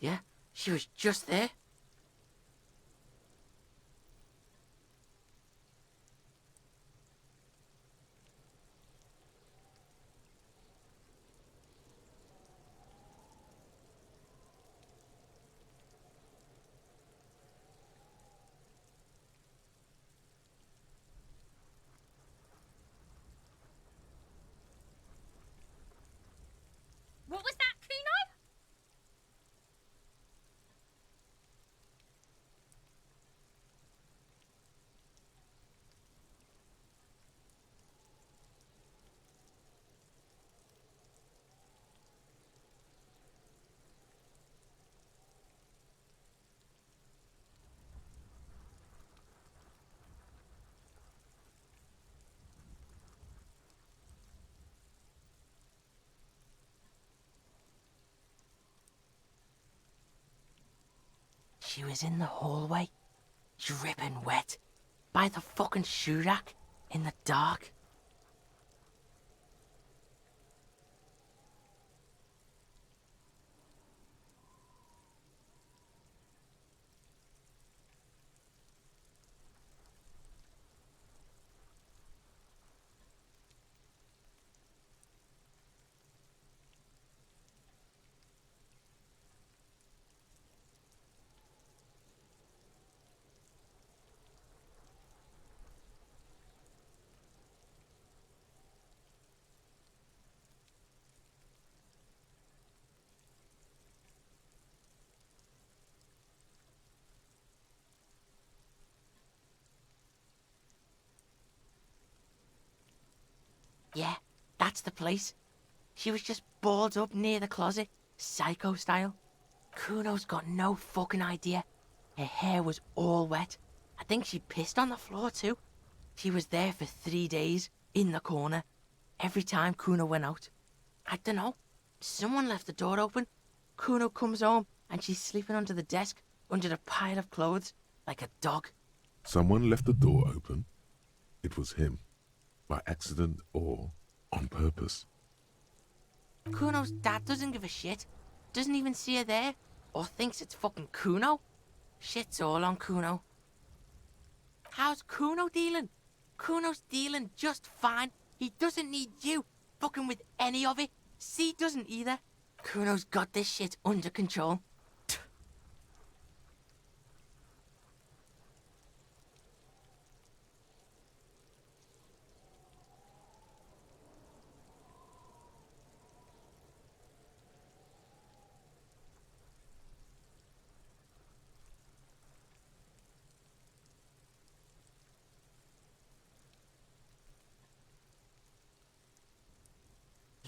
Yeah, she was just there. What was that, Kuno? She was in the hallway, dripping wet, by the fucking shoe rack, in the dark. Yeah, that's the place. She was just balled up near the closet, psycho style. Kuno's got no fucking idea. Her hair was all wet. I think she pissed on the floor too. She was there for 3 days, in the corner, every time Kuno went out. I dunno. Someone left the door open. Kuno comes home and she's sleeping under the desk, under the pile of clothes, like a dog. Someone left the door open. It was him, by accident or on purpose. Kuno's dad doesn't give a shit. Doesn't even see her there, or thinks it's fucking Kuno. Shit's all on Kuno. How's Kuno dealing? Kuno's dealing just fine. He doesn't need you fucking with any of it. C doesn't either. Kuno's got this shit under control.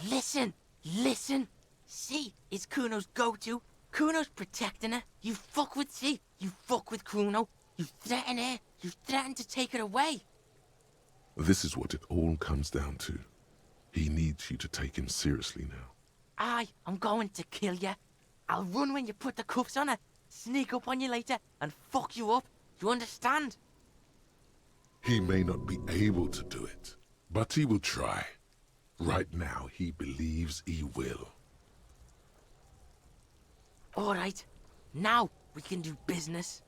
Listen, listen. C is Kuno's go-to. Kuno's protecting her. You fuck with C, you fuck with Kuno. You threaten her, you threaten to take her away. This is what it all comes down to. He needs you to take him seriously now. I'm going to kill you. I'll run when you put the cuffs on her, sneak up on you later, and fuck you up. You understand? He may not be able to do it, but he will try. Right now, he believes he will. Alright, now we can do business.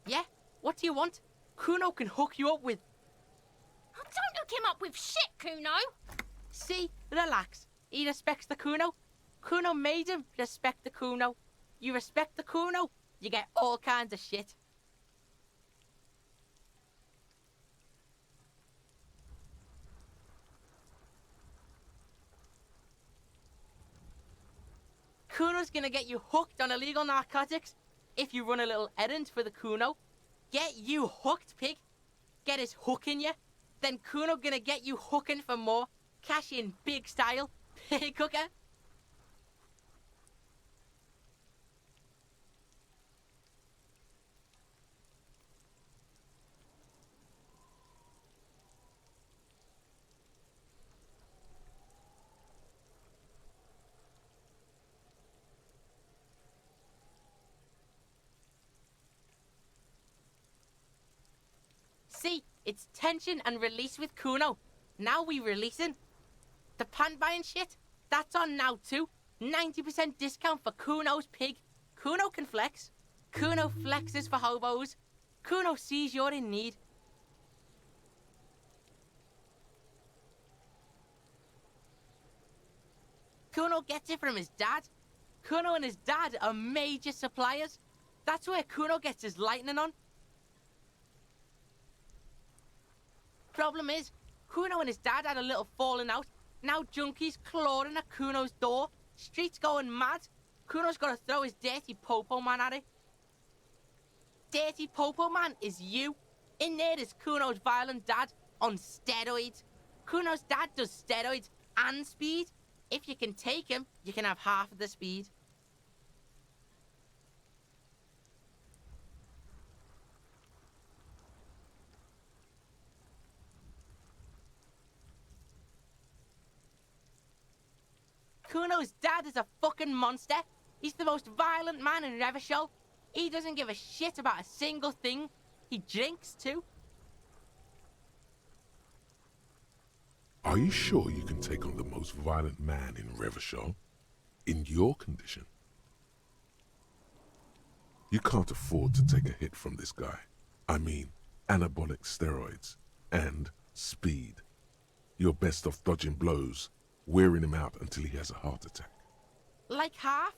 Yeah? What do you want? Kuno can hook you up with... Oh, don't hook him up with shit, Kuno. See? Relax. He respects the Kuno. Kuno made him respect the Kuno. You respect the Kuno, you get all kinds of shit. Kuno's gonna get you hooked on illegal narcotics if you run a little errand for the Kuno. Get you hooked, pig. Get his hook in you. Then Kuno gonna get you hooking for more. Cash in big style. Pig hooker. See, it's tension and release with Kuno. Now we releasing. The pan buying shit, that's on now too. 90% discount for Kuno's pig. Kuno can flex. Kuno flexes for hobos. Kuno sees you're in need. Kuno gets it from his dad. Kuno and his dad are major suppliers. That's where Kuno gets his lightning on. Problem is, Kuno and his dad had a little falling out. Now junkies clawing at Kuno's door. Streets going mad. Kuno's got to throw his dirty popo man at it. Dirty popo man is you. In there is Kuno's violent dad on steroids. Kuno's dad does steroids and speed. If you can take him, you can have half of the speed. Kuno's dad is a fucking monster. He's the most violent man in Revachol. He doesn't give a shit about a single thing. He drinks too. Are you sure you can take on the most violent man in Revachol? In your condition? You can't afford to take a hit from this guy. I mean, anabolic steroids and speed. You're best off dodging blows, wearing him out until he has a heart attack. Like half?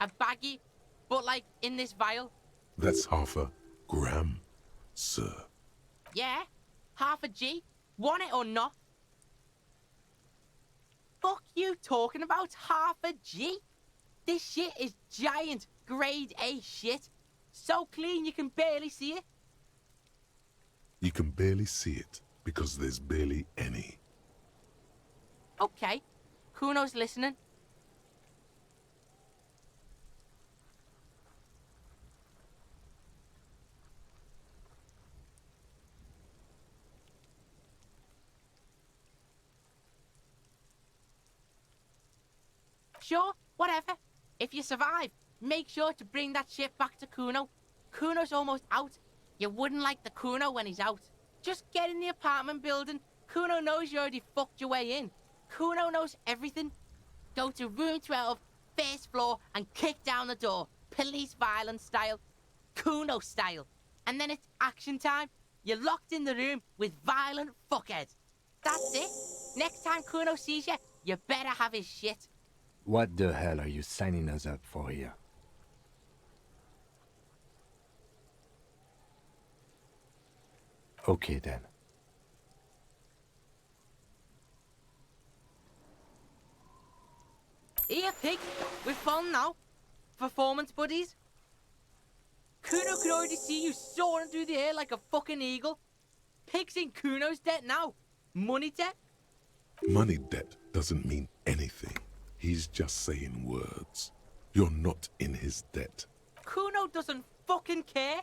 A baggie, but like in this vial? That's half a gram, sir. Yeah, half a G. Want it or not? Fuck you talking about half a G? This shit is giant, grade A shit. So clean you can barely see it. You can barely see it because there's barely any. Okay, Kuno's listening. Sure, whatever. If you survive, make sure to bring that shit back to Kuno. Kuno's almost out. You wouldn't like the Kuno when he's out. Just get in the apartment building. Kuno knows you already fucked your way in. Kuno knows everything. Go to room 12, first floor, and kick down the door. Police violence style. Kuno style. And then it's action time. You're locked in the room with violent fuckheads. That's it. Next time Kuno sees you, you better have his shit. What the hell are you signing us up for here? Okay then. Here, pig. We're fun now. Performance buddies. Kuno could already see you soaring through the air like a fucking eagle. Pig's in Kuno's debt now. Money debt. Money debt doesn't mean anything. He's just saying words. You're not in his debt. Kuno doesn't fucking care.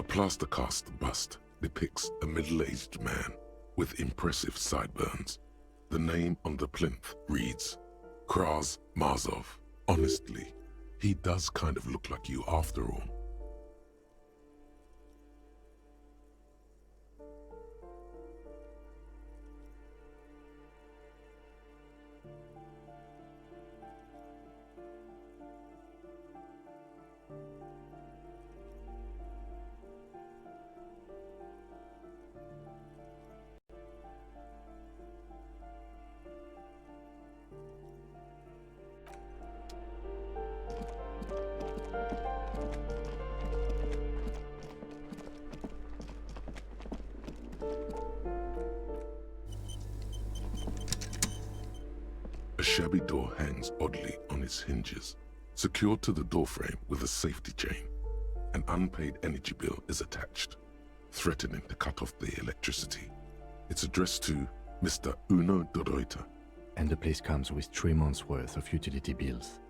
plaster cast bust depicts a middle-aged man with impressive sideburns. The name on the plinth reads, Kraz Marzov. Honestly, he does kind of look like you after all. A shabby door hangs oddly on its hinges, secured to the doorframe with a safety chain. An unpaid energy bill is attached, threatening to cut off the electricity. It's addressed to Mr. Uno Doroita. And the place comes with 3 months' worth of utility bills.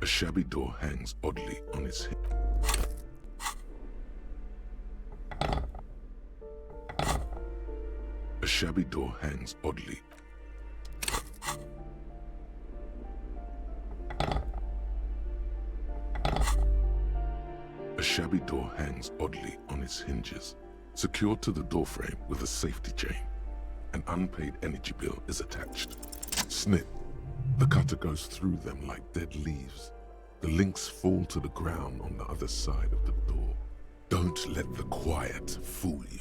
A shabby door hangs oddly on its hinges. A shabby door hangs oddly. A shabby door hangs oddly on its hinges, secured to the doorframe with a safety chain. An unpaid energy bill is attached. Snip. The cutter goes through them like dead leaves. The links fall to the ground on the other side of the door. Don't let the quiet fool you.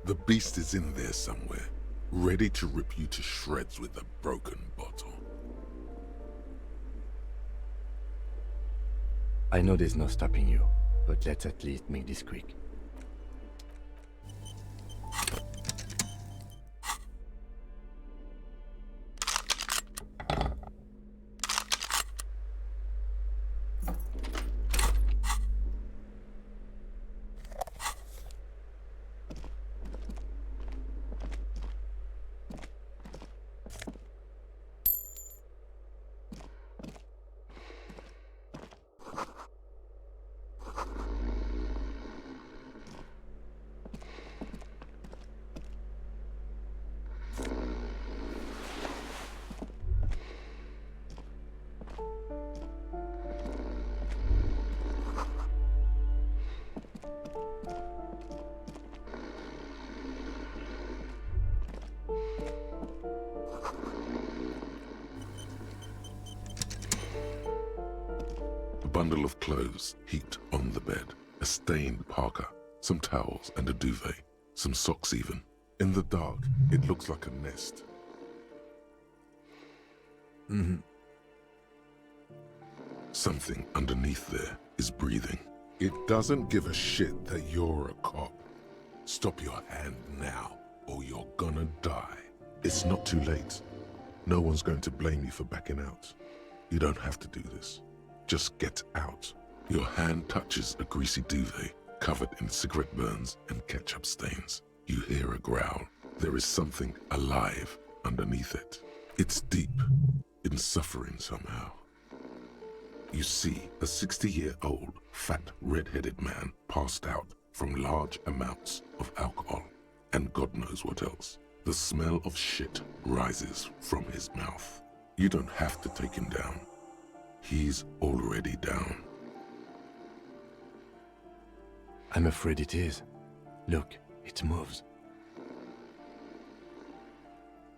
The beast is in there somewhere, ready to rip you to shreds with a broken bottle. I know there's no stopping you, but let's at least make this quick. A bundle of clothes heaped on the bed, a stained parka, some towels and a duvet, some socks even. In the dark, it looks like a nest. Something underneath there is breathing. It doesn't give a shit that you're a cop. Stop your hand now, or you're gonna die. It's not too late. No one's going to blame you for backing out. You don't have to do this. Just get out. Your hand touches a greasy duvet covered in cigarette burns and ketchup stains. You hear a growl. There is something alive underneath it. It's deep, in suffering somehow. You see a 60-year-old, fat, red-headed man passed out from large amounts of alcohol, and God knows what else. The smell of shit rises from his mouth. You don't have to take him down. He's already down. I'm afraid it is. Look, it moves.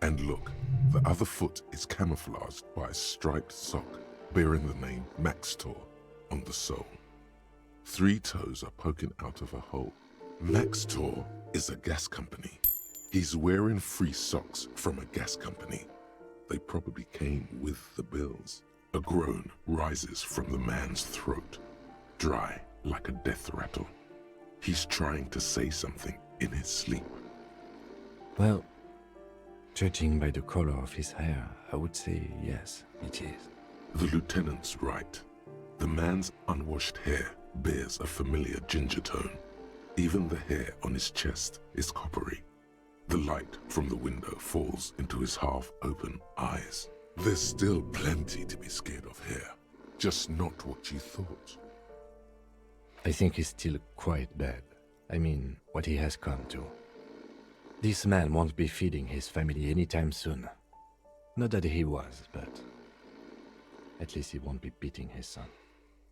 And look, the other foot is camouflaged by a striped sock bearing the name Max Tor on the sole. 3 toes are poking out of a hole. Max Tor is a gas company. He's wearing free socks from a gas company. They probably came with the bills. A groan rises from the man's throat, dry like a death rattle. He's trying to say something in his sleep. Well, judging by the color of his hair, I would say yes, it is. The lieutenant's right. The man's unwashed hair bears a familiar ginger tone. Even the hair on his chest is coppery. The light from the window falls into his half-open eyes. There's still plenty to be scared of here, just not what you thought. I think he's still quite bad. I mean, what he has come to. This man won't be feeding his family anytime soon. Not that he was, but at least he won't be beating his son.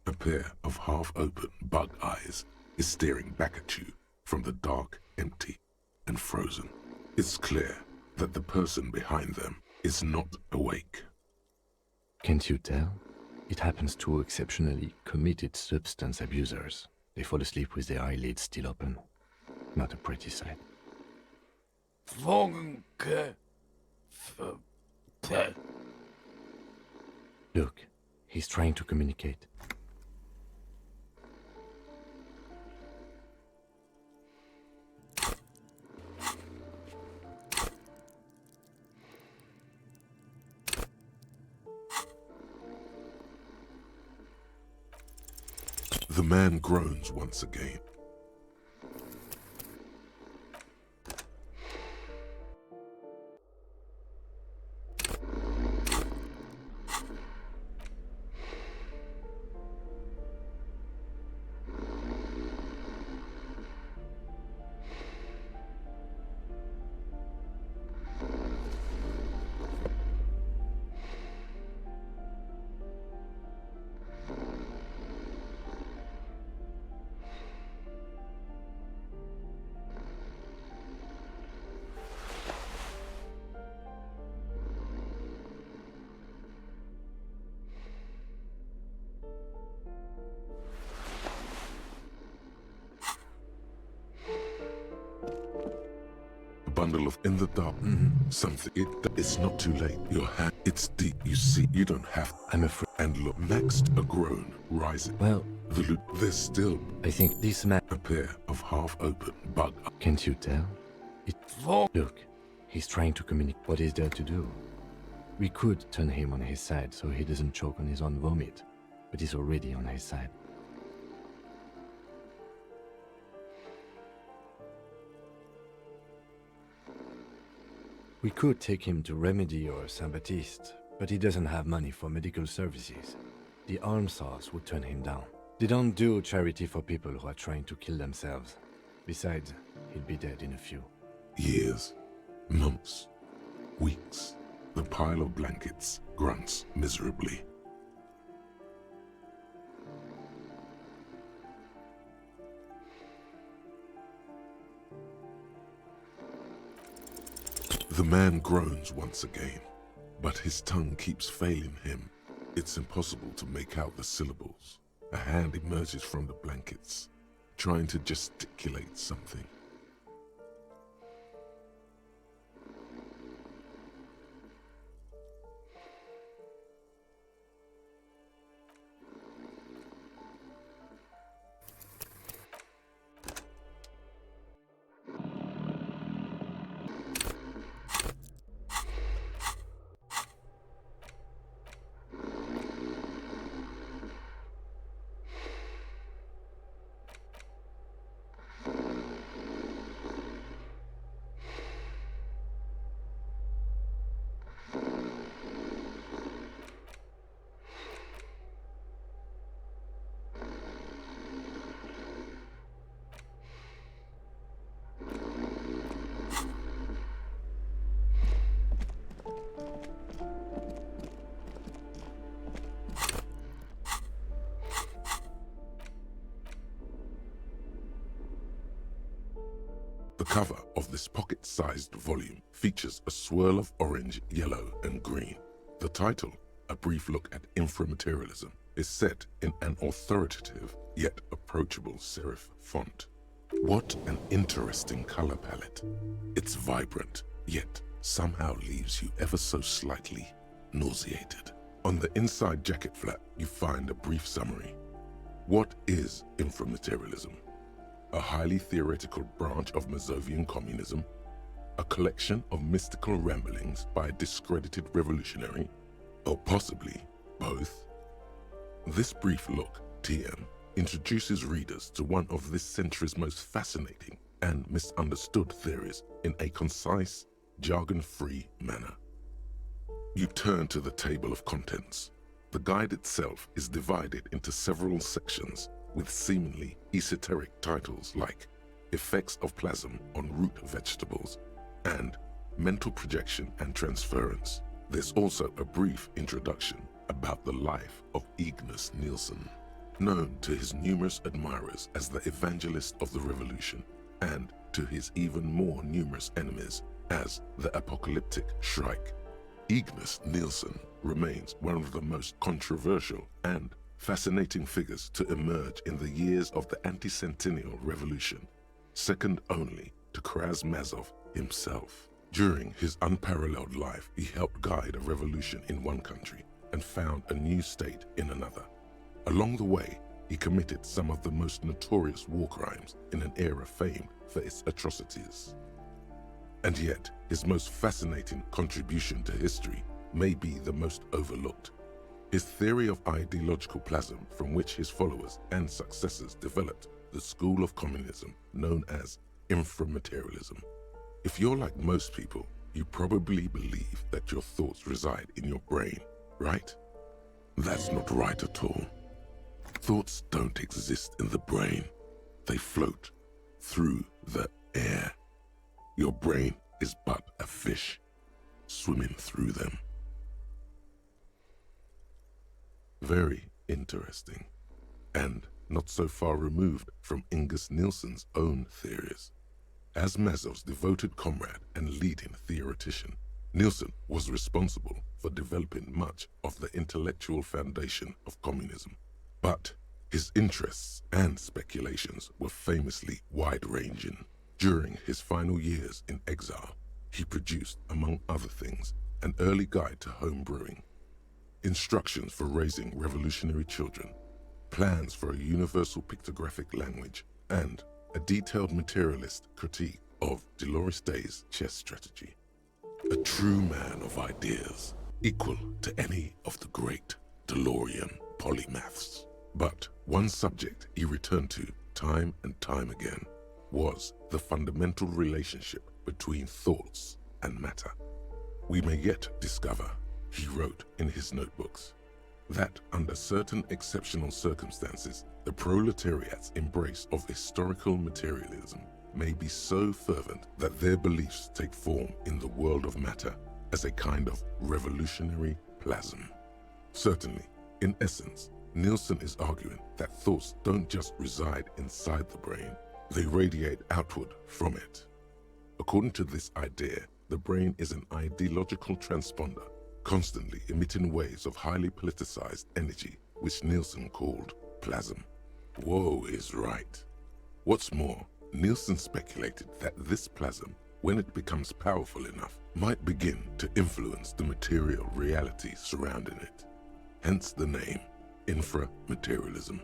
A pair of half-open bug eyes is staring back at you from the dark, empty, and frozen. It's clear that the person behind them is not awake. Can't you tell? It happens to exceptionally committed substance abusers. They fall asleep with their eyelids still open. Not a pretty sight. Look, he's trying to communicate. The man groans once again. Bundle of in the dark. Something. It's not too late. Your hand. It's deep. You see. You don't have. I'm afraid. And look. Next, a groan rising. Well, there's still. I think this man. A pair of half-open bug. Can't you tell? Look, he's trying to communicate. What is there to do? We could turn him on his side so he doesn't choke on his own vomit, but he's already on his side. We could take him to Remedy or Saint-Baptiste, but he doesn't have money for medical services. The almshouse would turn him down. They don't do charity for people who are trying to kill themselves. Besides, he'll be dead in a few. Years, months, weeks. The pile of blankets grunts miserably. The man groans once again, but his tongue keeps failing him. It's impossible to make out the syllables. A hand emerges from the blankets, trying to gesticulate something. The cover of this pocket-sized volume features a swirl of orange, yellow, and green. The title, A Brief Look at Inframaterialism, is set in an authoritative yet approachable serif font. What an interesting color palette. It's vibrant, yet somehow leaves you ever so slightly nauseated. On the inside jacket flap, you find a brief summary. What is inframaterialism? A highly theoretical branch of Mazovian communism, a collection of mystical ramblings by a discredited revolutionary, or possibly both? This brief look, TM, introduces readers to one of this century's most fascinating and misunderstood theories in a concise, jargon-free manner. You turn to the table of contents. The guide itself is divided into several sections with seemingly esoteric titles like Effects of Plasm on Root Vegetables and Mental Projection and Transference. There's also a brief introduction about the life of Ignis Nielsen, known to his numerous admirers as the evangelist of the revolution, and to his even more numerous enemies as the apocalyptic Shrike. Ignis Nielsen remains one of the most controversial and fascinating figures to emerge in the years of the anti-centennial revolution, second only to Karamazov himself. During his unparalleled life, he helped guide a revolution in one country and found a new state in another. Along the way, he committed some of the most notorious war crimes in an era famed for its atrocities. And yet, his most fascinating contribution to history may be the most overlooked. His theory of ideological plasm, from which his followers and successors developed the school of communism known as inframaterialism. If you're like most people, you probably believe that your thoughts reside in your brain, right? That's not right at all. Thoughts don't exist in the brain. They float through the air. Your brain is but a fish swimming through them. Very interesting, and not so far removed from Ignis Nielsen's own theories. As Mazov's devoted comrade and leading theoretician, Nielsen was responsible for developing much of the intellectual foundation of communism. But his interests and speculations were famously wide-ranging. During his final years in exile, he produced, among other things, an early guide to home brewing, instructions for raising revolutionary children, plans for a universal pictographic language, and a detailed materialist critique of Dolores Day's chess strategy. A true man of ideas, equal to any of the great DeLorean polymaths. But one subject he returned to time and time again was the fundamental relationship between thoughts and matter. We may yet discover, he wrote in his notebooks, that under certain exceptional circumstances, the proletariat's embrace of historical materialism may be so fervent that their beliefs take form in the world of matter as a kind of revolutionary plasm. Certainly, in essence, Nielsen is arguing that thoughts don't just reside inside the brain, they radiate outward from it. According to this idea, the brain is an ideological transponder, constantly emitting waves of highly politicized energy, which Nielsen called plasm. Woe is right. What's more, Nielsen speculated that this plasm, when it becomes powerful enough, might begin to influence the material reality surrounding it. Hence the name, inframaterialism.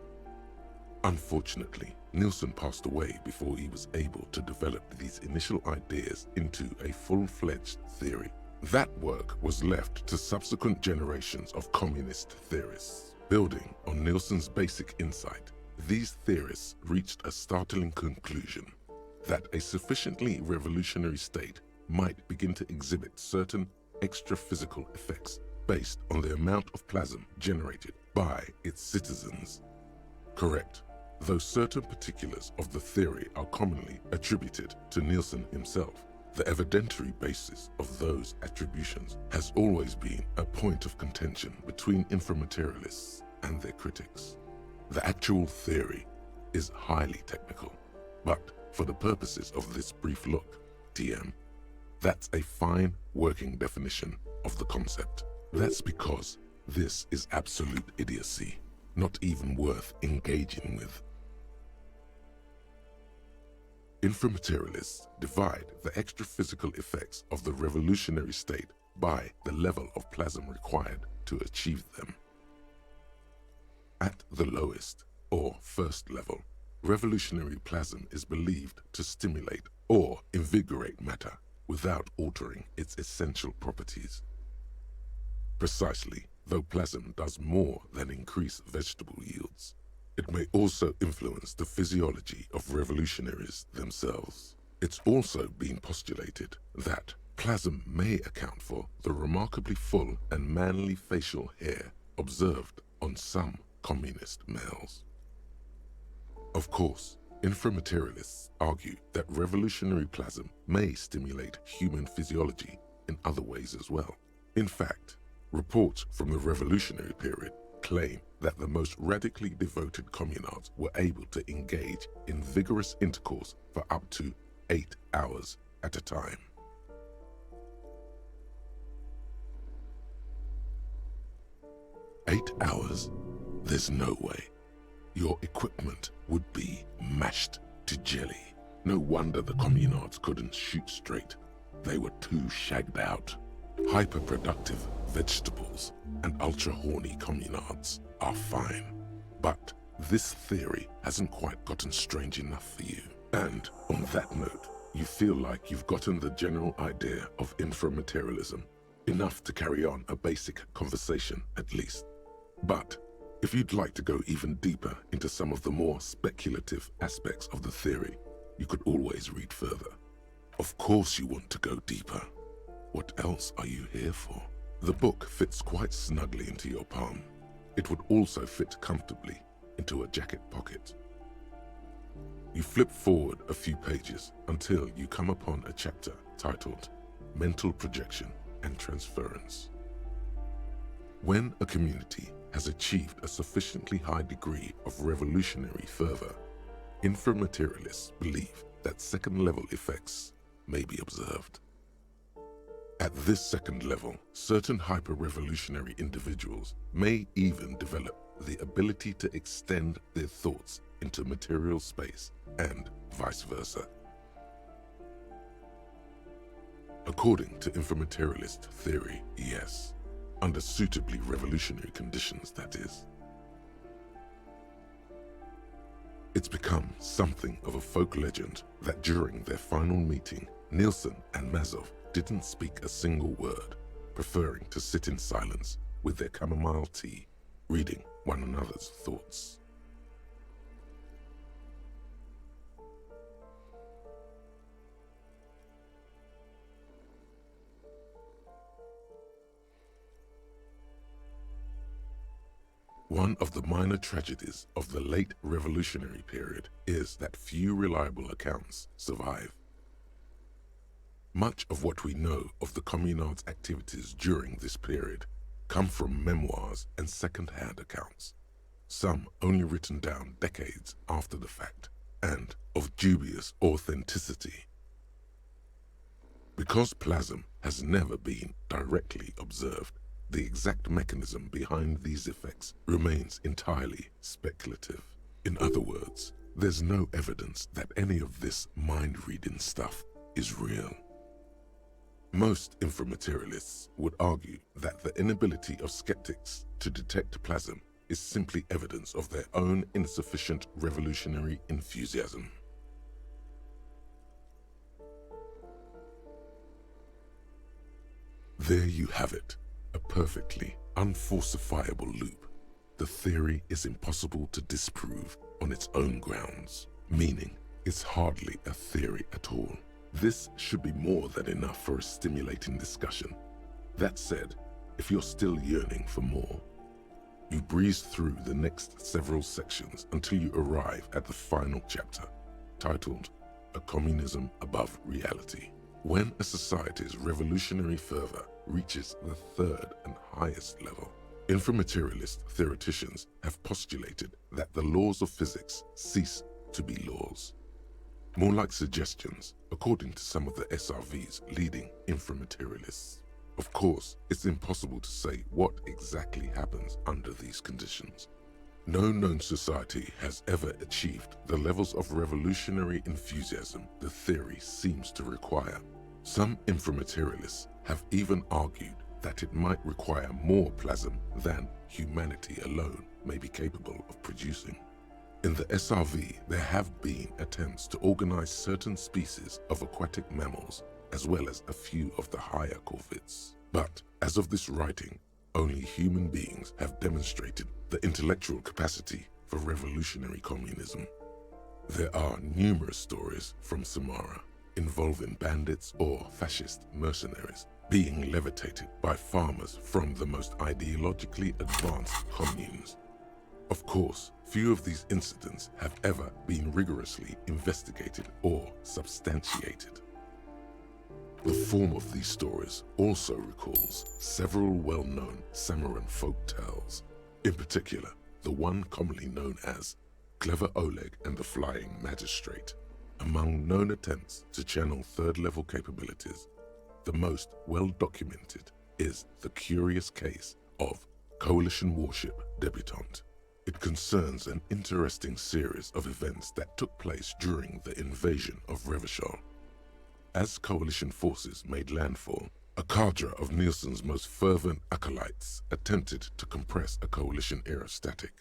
Unfortunately, Nielsen passed away before he was able to develop these initial ideas into a full-fledged theory. That work was left to subsequent generations of communist theorists. Building on Nielsen's basic insight, these theorists reached a startling conclusion that a sufficiently revolutionary state might begin to exhibit certain extra-physical effects based on the amount of plasm generated by its citizens. Correct, though certain particulars of the theory are commonly attributed to Nielsen himself. The evidentiary basis of those attributions has always been a point of contention between inframaterialists and their critics. The actual theory is highly technical, but for the purposes of this brief look, TM, that's a fine working definition of the concept. That's because this is absolute idiocy, not even worth engaging with. Inframaterialists divide the extra-physical effects of the revolutionary state by the level of plasm required to achieve them. At the lowest, or first level, revolutionary plasm is believed to stimulate or invigorate matter without altering its essential properties. Precisely, though plasm does more than increase vegetable yields, It may also influence the physiology of revolutionaries themselves. It's also been postulated that plasm may account for the remarkably full and manly facial hair observed on some communist males. Of course, inframaterialists argue that revolutionary plasm may stimulate human physiology in other ways as well. In fact, reports from the revolutionary period claim that the most radically devoted communards were able to engage in vigorous intercourse for up to 8 hours at a time. "8 hours? There's no way. Your equipment would be mashed to jelly. No wonder the communards couldn't shoot straight. They were too shagged out. Hyperproductive vegetables and ultra-horny communards are fine. But this theory hasn't quite gotten strange enough for you. And on that note, you feel like you've gotten the general idea of inframaterialism, enough to carry on a basic conversation at least. But if you'd like to go even deeper into some of the more speculative aspects of the theory, you could always read further. Of course you want to go deeper. What else are you here for? The book fits quite snugly into your palm. It would also fit comfortably into a jacket pocket. You flip forward a few pages until you come upon a chapter titled Mental Projection and Transference. When a community has achieved a sufficiently high degree of revolutionary fervor, inframaterialists believe that second-level effects may be observed. At this second level, certain hyper-revolutionary individuals may even develop the ability to extend their thoughts into material space and vice versa. According to inframaterialist theory, yes. Under suitably revolutionary conditions, that is. It's become something of a folk legend that during their final meeting, Nielsen and Mazov didn't speak a single word, preferring to sit in silence with their chamomile tea, reading one another's thoughts. One of the minor tragedies of the late revolutionary period is that few reliable accounts survive. Much of what we know of the communards' activities during this period come from memoirs and second-hand accounts, some only written down decades after the fact, and of dubious authenticity. Because plasm has never been directly observed, the exact mechanism behind these effects remains entirely speculative. In other words, there's no evidence that any of this mind-reading stuff is real. Most inframaterialists would argue that the inability of skeptics to detect plasm is simply evidence of their own insufficient revolutionary enthusiasm. There you have it, a perfectly unfalsifiable loop. The theory is impossible to disprove on its own grounds, meaning it's hardly a theory at all. This should be more than enough for a stimulating discussion. That said, if you're still yearning for more, you breeze through the next several sections until you arrive at the final chapter, titled A Communism Above Reality. When a society's revolutionary fervor reaches the third and highest level, inframaterialist theoreticians have postulated that the laws of physics cease to be laws. More like suggestions, according to some of the SRV's leading inframaterialists. Of course, it's impossible to say what exactly happens under these conditions. No known society has ever achieved the levels of revolutionary enthusiasm the theory seems to require. Some inframaterialists have even argued that it might require more plasm than humanity alone may be capable of producing. In the SRV, there have been attempts to organize certain species of aquatic mammals, as well as a few of the higher corvids. But as of this writing, only human beings have demonstrated the intellectual capacity for revolutionary communism. There are numerous stories from Samara involving bandits or fascist mercenaries being levitated by farmers from the most ideologically advanced communes. Of course, few of these incidents have ever been rigorously investigated or substantiated. The form of these stories also recalls several well-known Samaran folk tales, in particular the one commonly known as Clever Oleg and the Flying Magistrate. Among known attempts to channel third-level capabilities, the most well-documented is the curious case of Coalition warship Debutante. It concerns an interesting series of events that took place during the invasion of Revachol. As Coalition forces made landfall, a cadre of Nielsen's most fervent acolytes attempted to compress a Coalition-era static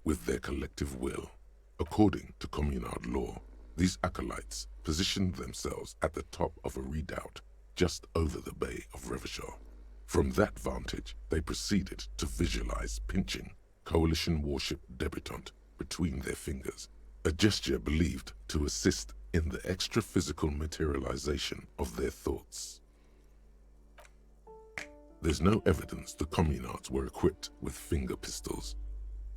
with their collective will. According to Communard law, these acolytes positioned themselves at the top of a redoubt just over the bay of Revachol. From that vantage, they proceeded to visualize pinching Coalition warship Debutante between their fingers, a gesture believed to assist in the extra-physical materialization of their thoughts. There's no evidence the Communards were equipped with finger pistols,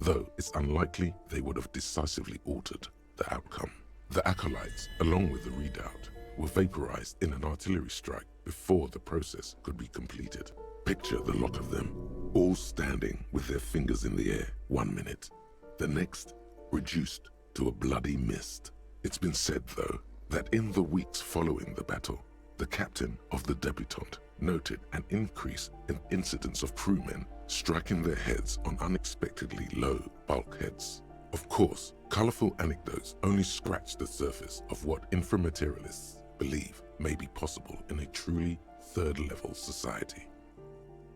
though it's unlikely they would have decisively altered the outcome. The acolytes, along with the redoubt, were vaporized in an artillery strike before the process could be completed. Picture the lot of them, all standing with their fingers in the air 1 minute, the next reduced to a bloody mist. It's been said, though, that in the weeks following the battle, the captain of the Debutante noted an increase in incidents of crewmen striking their heads on unexpectedly low bulkheads. Of course, colorful anecdotes only scratch the surface of what inframaterialists believe may be possible in a truly third-level society.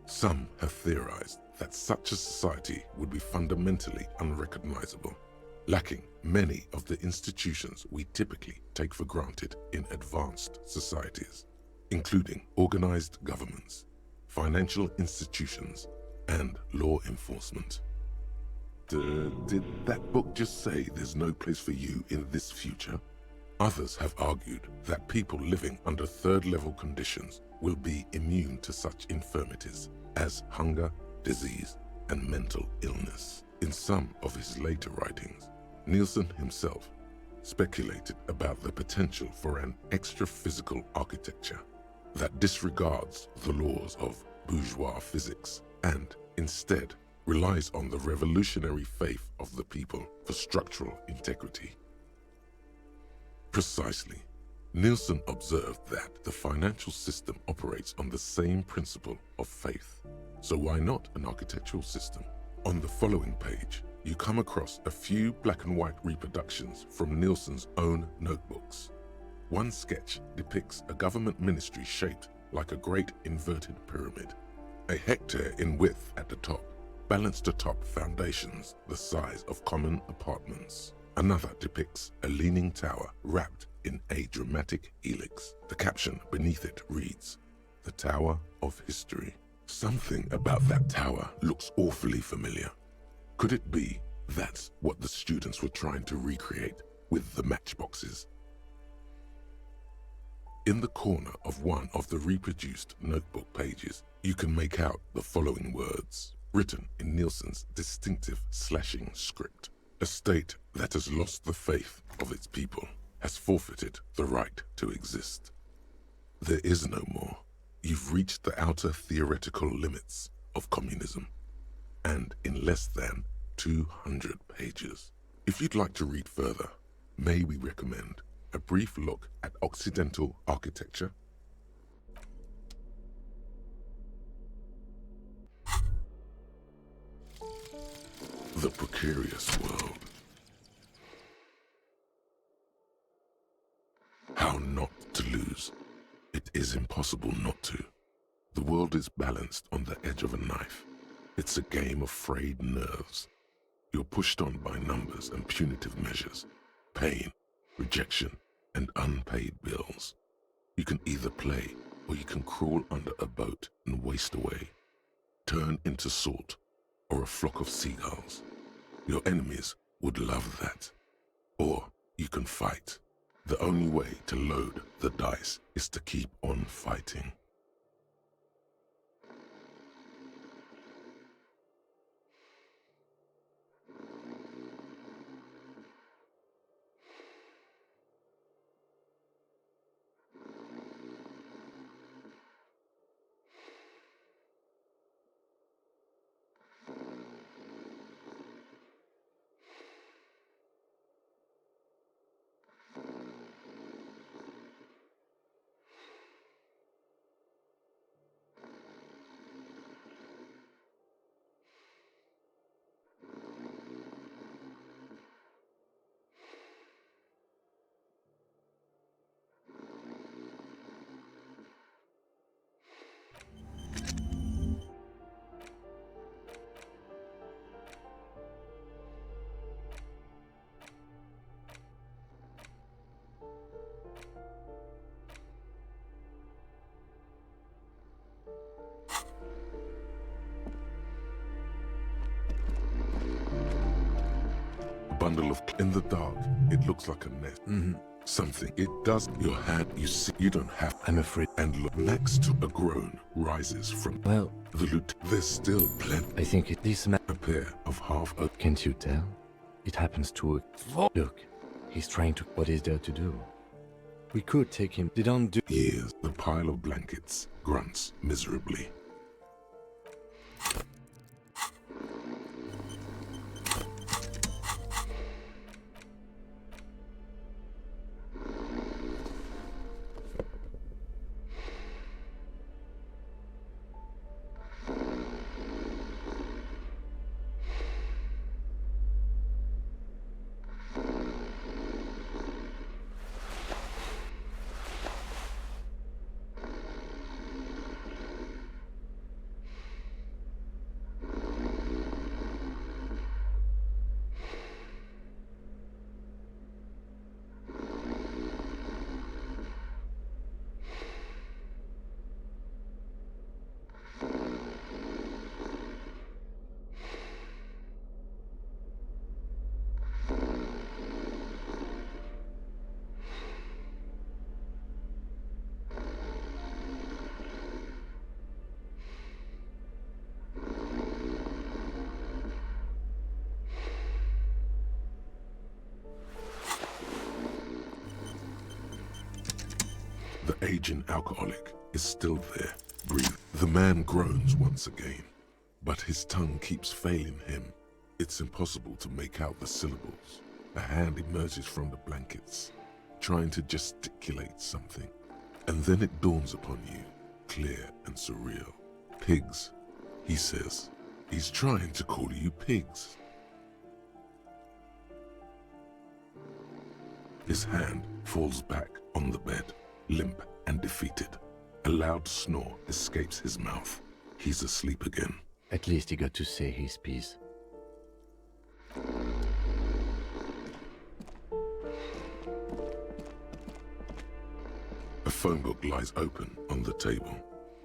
Some have theorized that such a society would be fundamentally unrecognizable, lacking many of the institutions we typically take for granted in advanced societies, including organized governments, financial institutions, and law enforcement. Did that book just say there's no place for you in this future? Others have argued that people living under third-level conditions will be immune to such infirmities as hunger, disease, and mental illness. In some of his later writings, Nielsen himself speculated about the potential for an extra-physical architecture that disregards the laws of bourgeois physics and instead relies on the revolutionary faith of the people for structural integrity. Precisely, Nielsen observed that the financial system operates on the same principle of faith. So why not an architectural system? On the following page, you come across a few black and white reproductions from Nielsen's own notebooks. One sketch depicts a government ministry shaped like a great inverted pyramid, a hectare in width at the top, balanced atop foundations the size of common apartments. Another depicts a leaning tower wrapped in a dramatic helix. The caption beneath it reads, "The Tower of History." Something about that tower looks awfully familiar. Could it be that's what the students were trying to recreate with the matchboxes? In the corner of one of the reproduced notebook pages, you can make out the following words, written in Nielsen's distinctive slashing script. A state that has lost the faith of its people has forfeited the right to exist. There is no more. You've reached the outer theoretical limits of communism, and in less than 200 pages. If you'd like to read further, may we recommend a brief look at Occidental architecture? The precarious world. How not to lose. It is impossible not to. The world is balanced on the edge of a knife. It's a game of frayed nerves. You're pushed on by numbers and punitive measures, pain, rejection, and unpaid bills. You can either play or you can crawl under a boat and waste away, turn into salt or a flock of seagulls. Your enemies would love that. Or you can fight. The only way to load the dice is to keep on fighting. Bundle of in the dark, it looks like a nest. Something it does. Your hand, you see, you don't have. I'm afraid. And look next to a groan rises from. Well, the loot. There's still plenty. I think this man. A pair of half. Can't you tell? It happens to a. Look, he's trying to. What is there to do? We could take him. They don't do. Years. The pile of blankets grunts miserably. The aging alcoholic is still there, breathing. The man groans once again, but his tongue keeps failing him. It's impossible to make out the syllables. A hand emerges from the blankets, trying to gesticulate something. And then it dawns upon you, clear and surreal. Pigs, he says. He's trying to call you pigs. His hand falls back on the bed, limp and defeated. A loud snore escapes his mouth. He's asleep again. At least he got to say his piece. A phone book lies open on the table,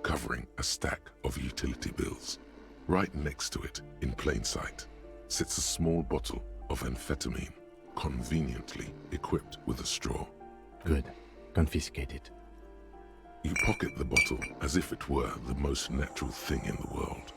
covering a stack of utility bills. Right next to it, in plain sight, sits a small bottle of amphetamine, conveniently equipped with a straw. Good. Confiscate it. You pocket the bottle as if it were the most natural thing in the world.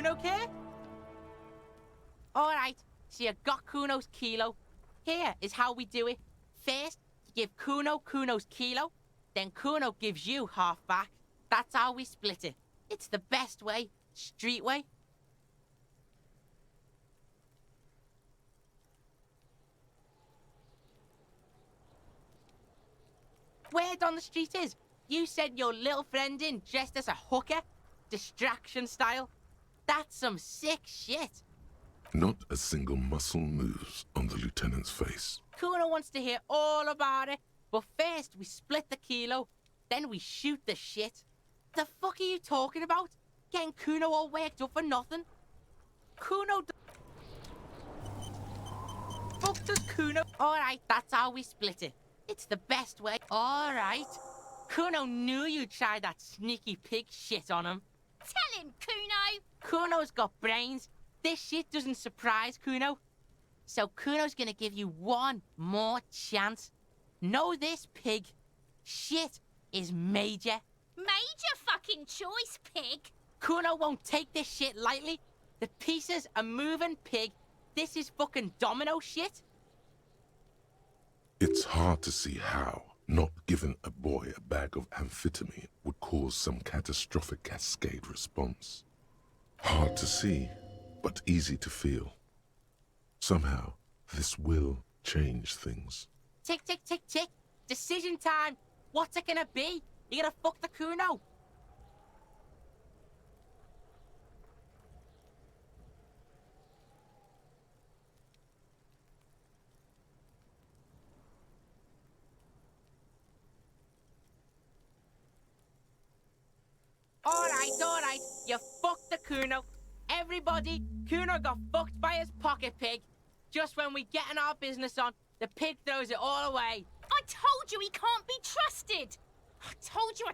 Kuno care? Alright, so you got Kuno's kilo. Here is how we do it. First, you give Kuno Kuno's kilo, then Kuno gives you half back. That's how we split it. It's the best way, street way. Word on the street is, you sent your little friend in dressed as a hooker, distraction style. That's some sick shit. Not a single muscle moves on the lieutenant's face. Kuno wants to hear all about it, but first we split the kilo, then we shoot the shit. The fuck are you talking about? Getting Kuno all worked up for nothing? Kuno fuck does Kuno? Alright, that's how we split it. It's the best way. Alright. Kuno knew you'd try that sneaky pig shit on him. Tell him, Kuno! Kuno's got brains. This shit doesn't surprise Kuno. So Kuno's gonna give you one more chance. Know this, pig. Shit is major. Major fucking choice, pig. Kuno won't take this shit lightly. The pieces are moving, pig. This is fucking domino shit. It's hard to see how not giving a boy a bag of amphetamine would cause some catastrophic cascade response. Hard to see, but easy to feel. Somehow, this will change things. Tick, tick, tick, tick. Decision time. What's it gonna be? You gonna fuck the Kuno? Alright. You fucked the Kuno. Everybody, Kuno got fucked by his pocket pig. Just when we getting our business on, the pig throws it all away. I told you he can't be trusted. I told you.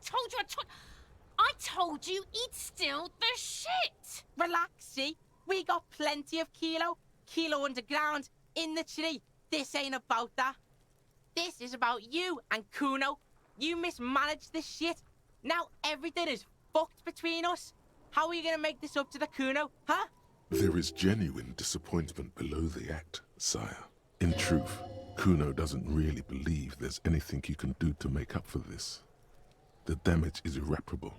I told you he'd steal the shit. Relax, see? We got plenty of kilo. Kilo underground, in the tree. This ain't about that. This is about you and Kuno. You mismanaged this shit. Now everything is fucked between us. How are you gonna make this up to the Kuno, huh? There is genuine disappointment below the act, sire. In truth, Kuno doesn't really believe there's anything you can do to make up for this. The damage is irreparable.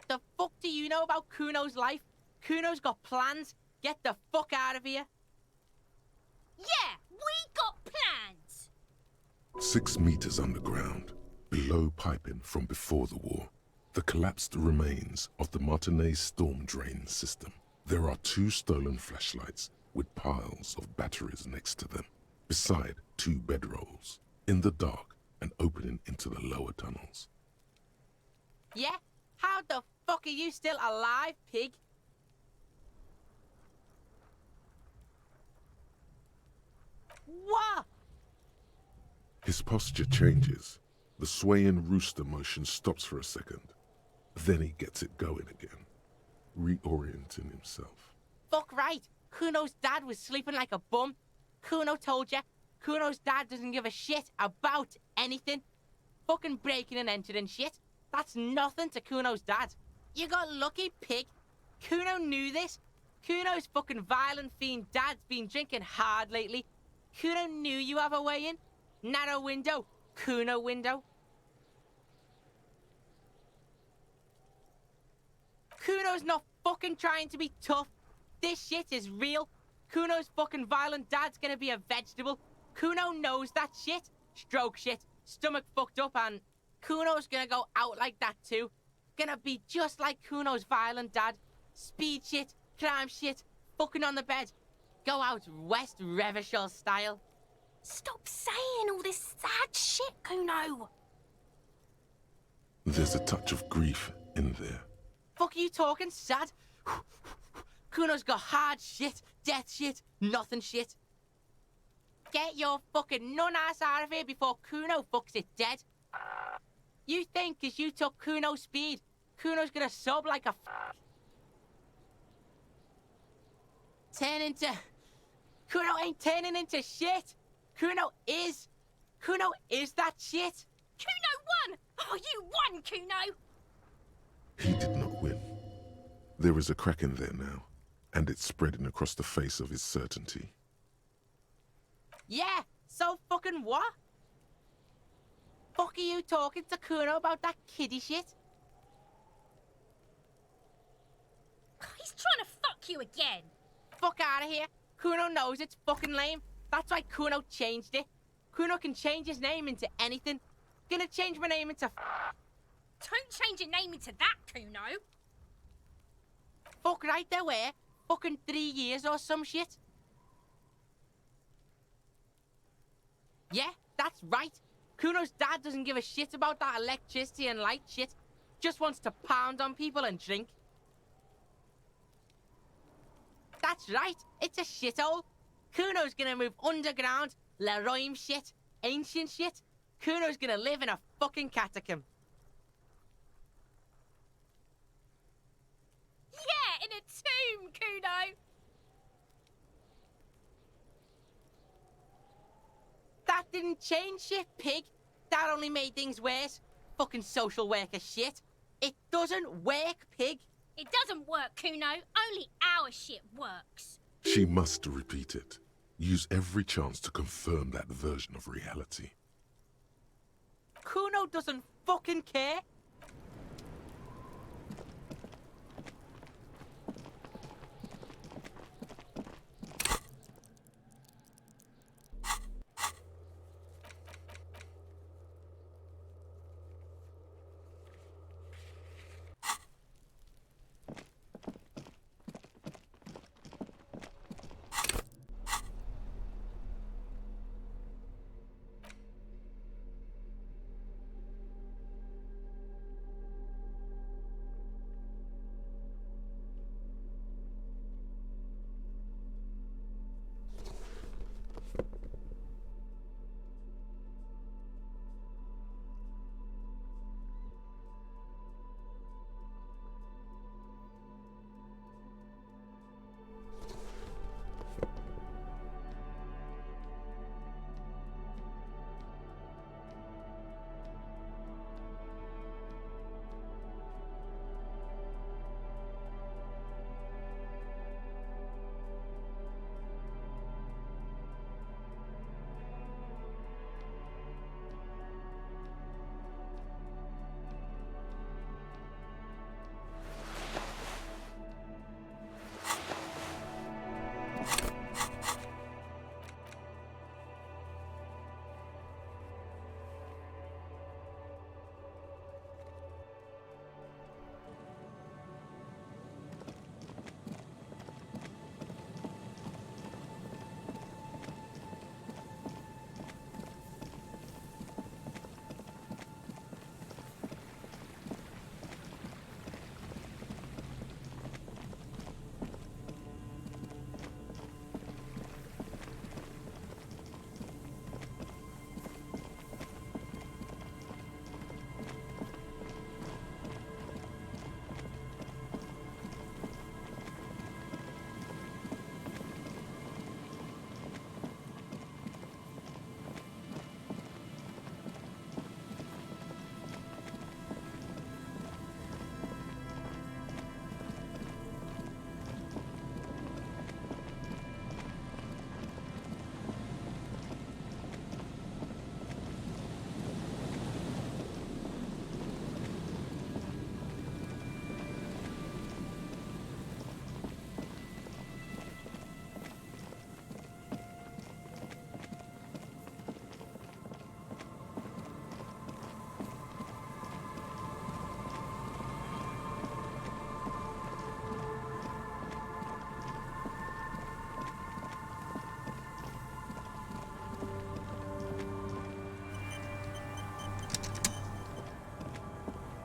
The fuck do you know about Kuno's life? Kuno's got plans. Get the fuck out of here. Yeah, we got plans. 6 meters underground, below piping from before the war, the collapsed remains of the Martinez storm drain system. There are 2 stolen flashlights with piles of batteries next to them, beside 2 bedrolls, in the dark and opening into the lower tunnels. Yeah? How the fuck are you still alive, pig? What? His posture changes. The swaying rooster motion stops for a second. Then he gets it going again, reorienting himself. Fuck right. Kuno's dad was sleeping like a bum. Kuno told ya. Kuno's dad doesn't give a shit about anything. Fucking breaking and entering shit. That's nothing to Kuno's dad. You got lucky, pig. Kuno knew this. Kuno's fucking violent fiend dad's been drinking hard lately. Kuno knew you have a way in. Narrow window. Kuno window. Kuno's not fucking trying to be tough. This shit is real. Kuno's fucking violent dad's gonna be a vegetable. Kuno knows that shit. Stroke shit. Stomach fucked up, and Kuno's gonna go out like that too. Gonna be just like Kuno's violent dad. Speed shit, crime shit, fucking on the bed. Go out West Revachol style. Stop saying all this sad shit, Kuno. There's a touch of grief in there. Fuck are you talking, sad? Kuno's got hard shit, death shit, nothing shit. Get your fucking nun-ass out of here before Kuno fucks it dead. You think 'cause you took Kuno's speed, Kuno's gonna sub like a turn into... Kuno ain't turning into shit. Kuno is that shit. Kuno won! Oh, you won, Kuno! He did not win. There is a crack in there now, and it's spreading across the face of his certainty. Yeah, so fucking what? Fuck are you talking to Kuno about that kiddie shit? He's trying to fuck you again. Fuck out of here. Kuno knows it's fucking lame. That's why Kuno changed it. Kuno can change his name into anything. Gonna change my name into... Don't change your name into that, Kuno. Fuck right there, where? Fucking 3 years or some shit. Yeah, that's right. Kuno's dad doesn't give a shit about that electricity and light shit. Just wants to pound on people and drink. That's right, it's a shithole. Kuno's gonna move underground, Leroy shit, ancient shit. Kuno's gonna live in a fucking catacomb. Yeah, in a tomb, Kuno. That didn't change shit, pig. That only made things worse. Fucking social worker shit. It doesn't work, pig. It doesn't work, Kuno. Only our shit works. She must repeat it. Use every chance to confirm that version of reality. Kuno doesn't fucking care.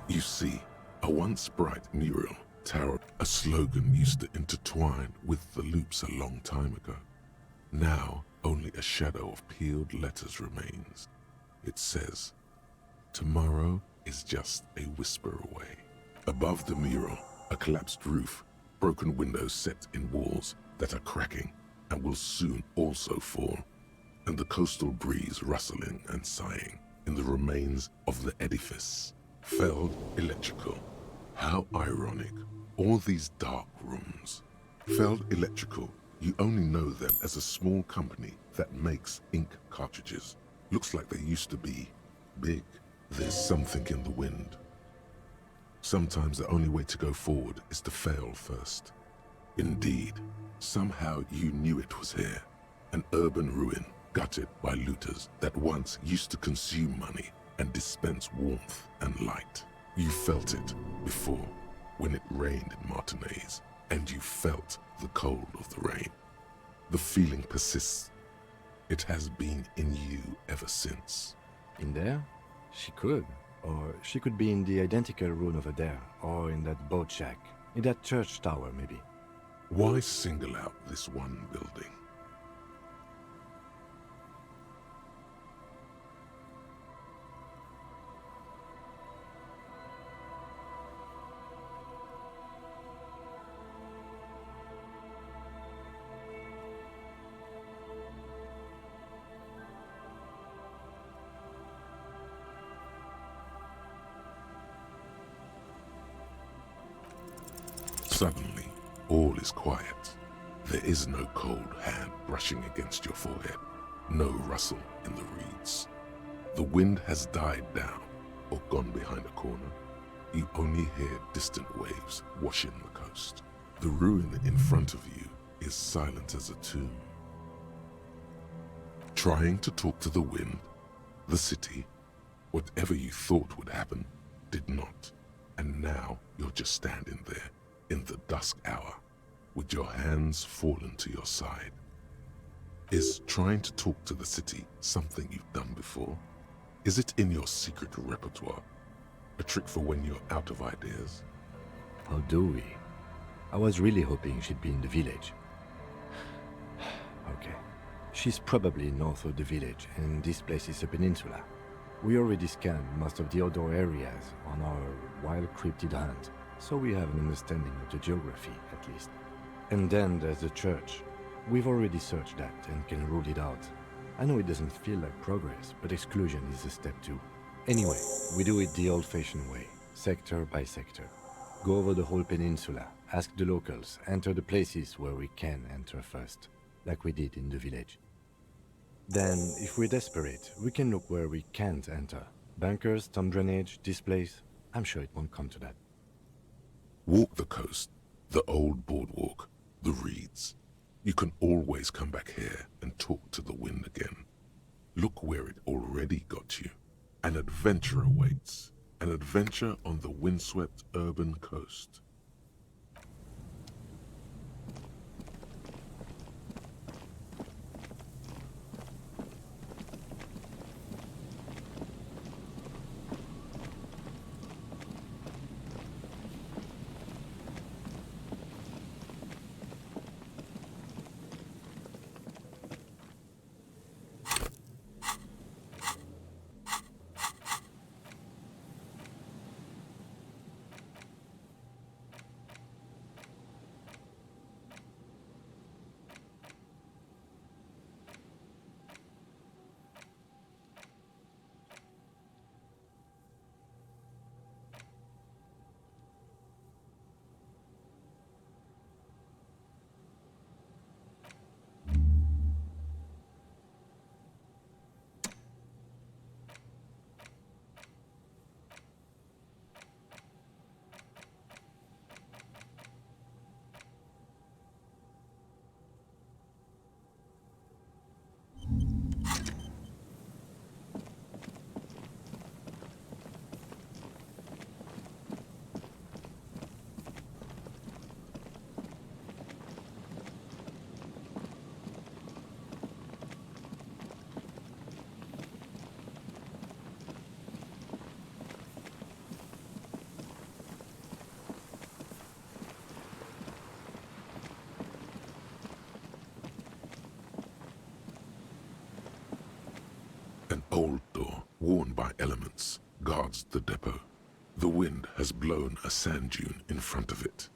You see, a once bright mural towered. A slogan used to intertwine with the loops a long time ago. Now, only a shadow of peeled letters remains. It says, "Tomorrow is just a whisper away." Above the mural, a collapsed roof, broken windows set in walls that are cracking and will soon also fall, and the coastal breeze rustling and sighing in the remains of the edifice. Felled electrical, How ironic. All these dark rooms. Feld Electrical, you only know them as a small company that makes ink cartridges. Looks like they used to be big. There's something in the wind. Sometimes the only way to go forward is to fail first. Indeed, somehow you knew it was here. An urban ruin gutted by looters that once used to consume money and dispense warmth and light. You felt it before, when it rained in Martinez, and you felt the cold of the rain. The feeling persists. It has been in you ever since. In there? She could. Or she could be in the identical room over there, or in that boat shack, in that church tower maybe. Why single out this one building? Suddenly, all is quiet. There is no cold hand brushing against your forehead, no rustle in the reeds. The wind has died down or gone behind a corner. You only hear distant waves washing the coast. The ruin in front of you is silent as a tomb. Trying to talk to the wind, the city, whatever you thought would happen, did not. And now you're just standing there in the dusk hour, with your hands fallen to your side. Is trying to talk to the city something you've done before? Is it in your secret repertoire? A trick for when you're out of ideas? How do we? I was really hoping she'd be in the village. Okay. She's probably north of the village, and this place is a peninsula. We already scanned most of the outdoor areas on our wild cryptid hunt, so we have an understanding of the geography, at least. And then there's the church. We've already searched that and can rule it out. I know it doesn't feel like progress, but exclusion is a step too. Anyway, we do it the old-fashioned way, sector by sector. Go over the whole peninsula, ask the locals, enter the places where we can enter first, like we did in the village. Then, if we're desperate, we can look where we can't enter. Bunkers, storm drainage, this place. I'm sure it won't come to that. Walk the coast, the old boardwalk, the reeds. You can always come back here and talk to the wind again. Look where it already got you. An adventure awaits. An adventure on the windswept urban coast. An old door, worn by elements, guards the depot. The wind has blown a sand dune in front of it.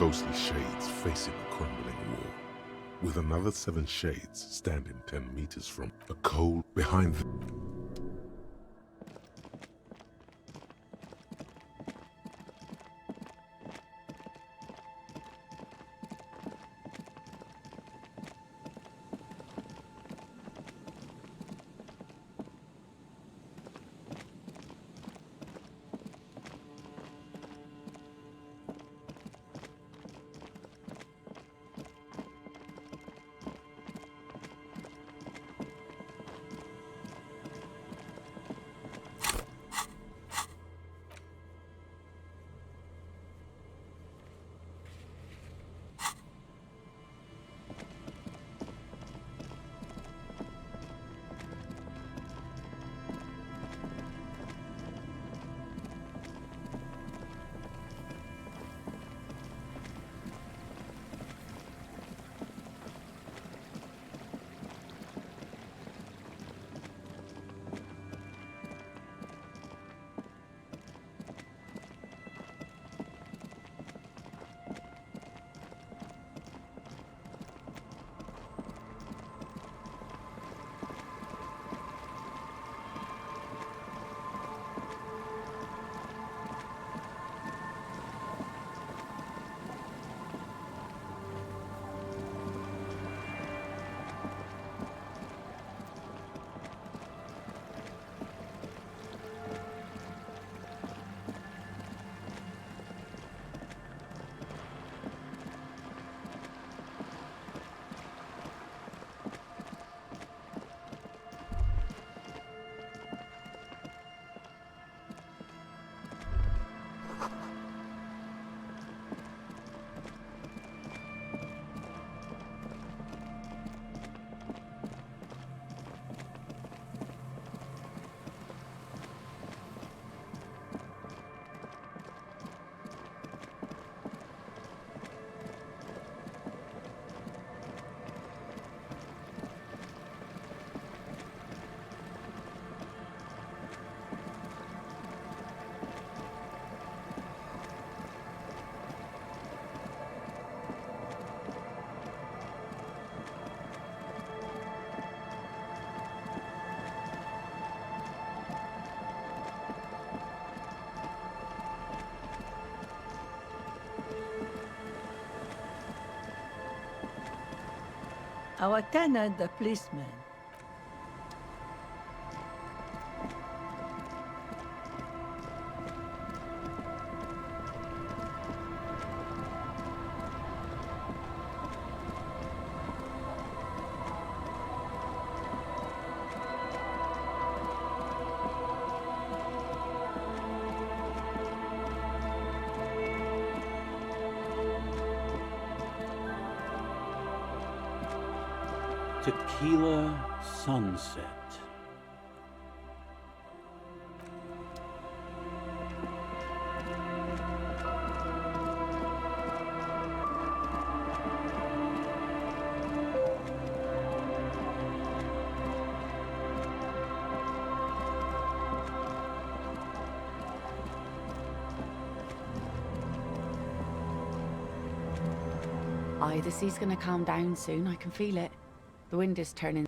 ghostly shades facing a crumbling wall, with another 7 shades standing 10 meters from a cold behind them. Our tenant, the policeman. Tequila sunset. The sea's gonna calm down soon, I can feel it. The wind is turning.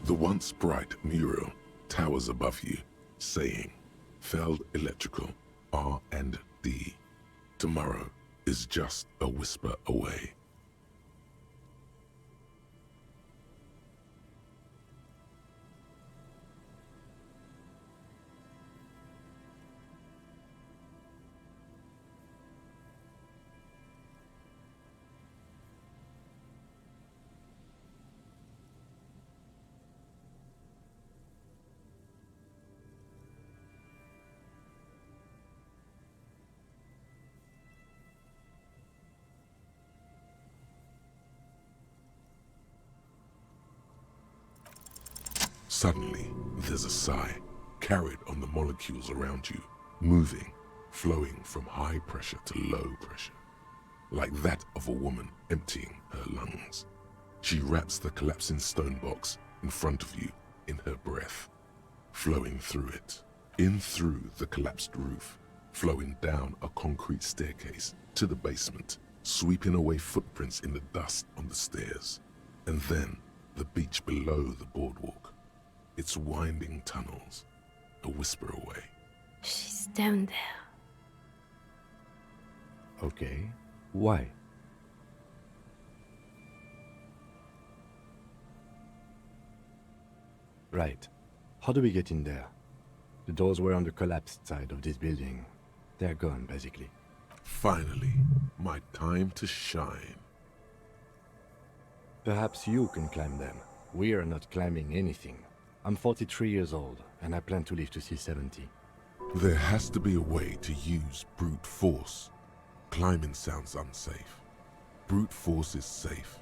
The once bright mural towers above you, saying, Feld Electrical, R&D. Tomorrow is just a whisper away. Suddenly, there's a sigh, carried on the molecules around you, moving, flowing from high pressure to low pressure, like that of a woman emptying her lungs. She wraps the collapsing stone box in front of you in her breath, flowing through it, in through the collapsed roof, flowing down a concrete staircase to the basement, sweeping away footprints in the dust on the stairs, and then the beach below the boardwalk. Its winding tunnels, a whisper away. She's down there. Okay. Why? Right. How do we get in there? The doors were on the collapsed side of this building. They're gone, basically. Finally, my time to shine. Perhaps you can climb them. We are not climbing anything. I'm 43 years old, and I plan to live to see 70. There has to be a way to use brute force. Climbing sounds unsafe. Brute force is safe.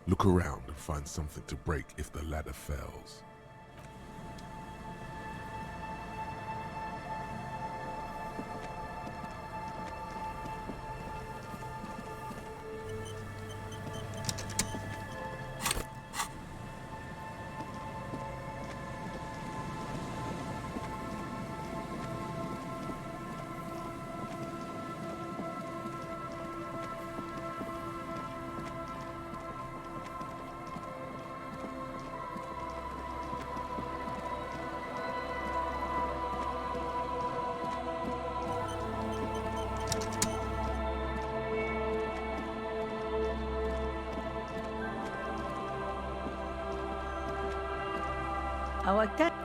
Look around and find something to break if the ladder fails.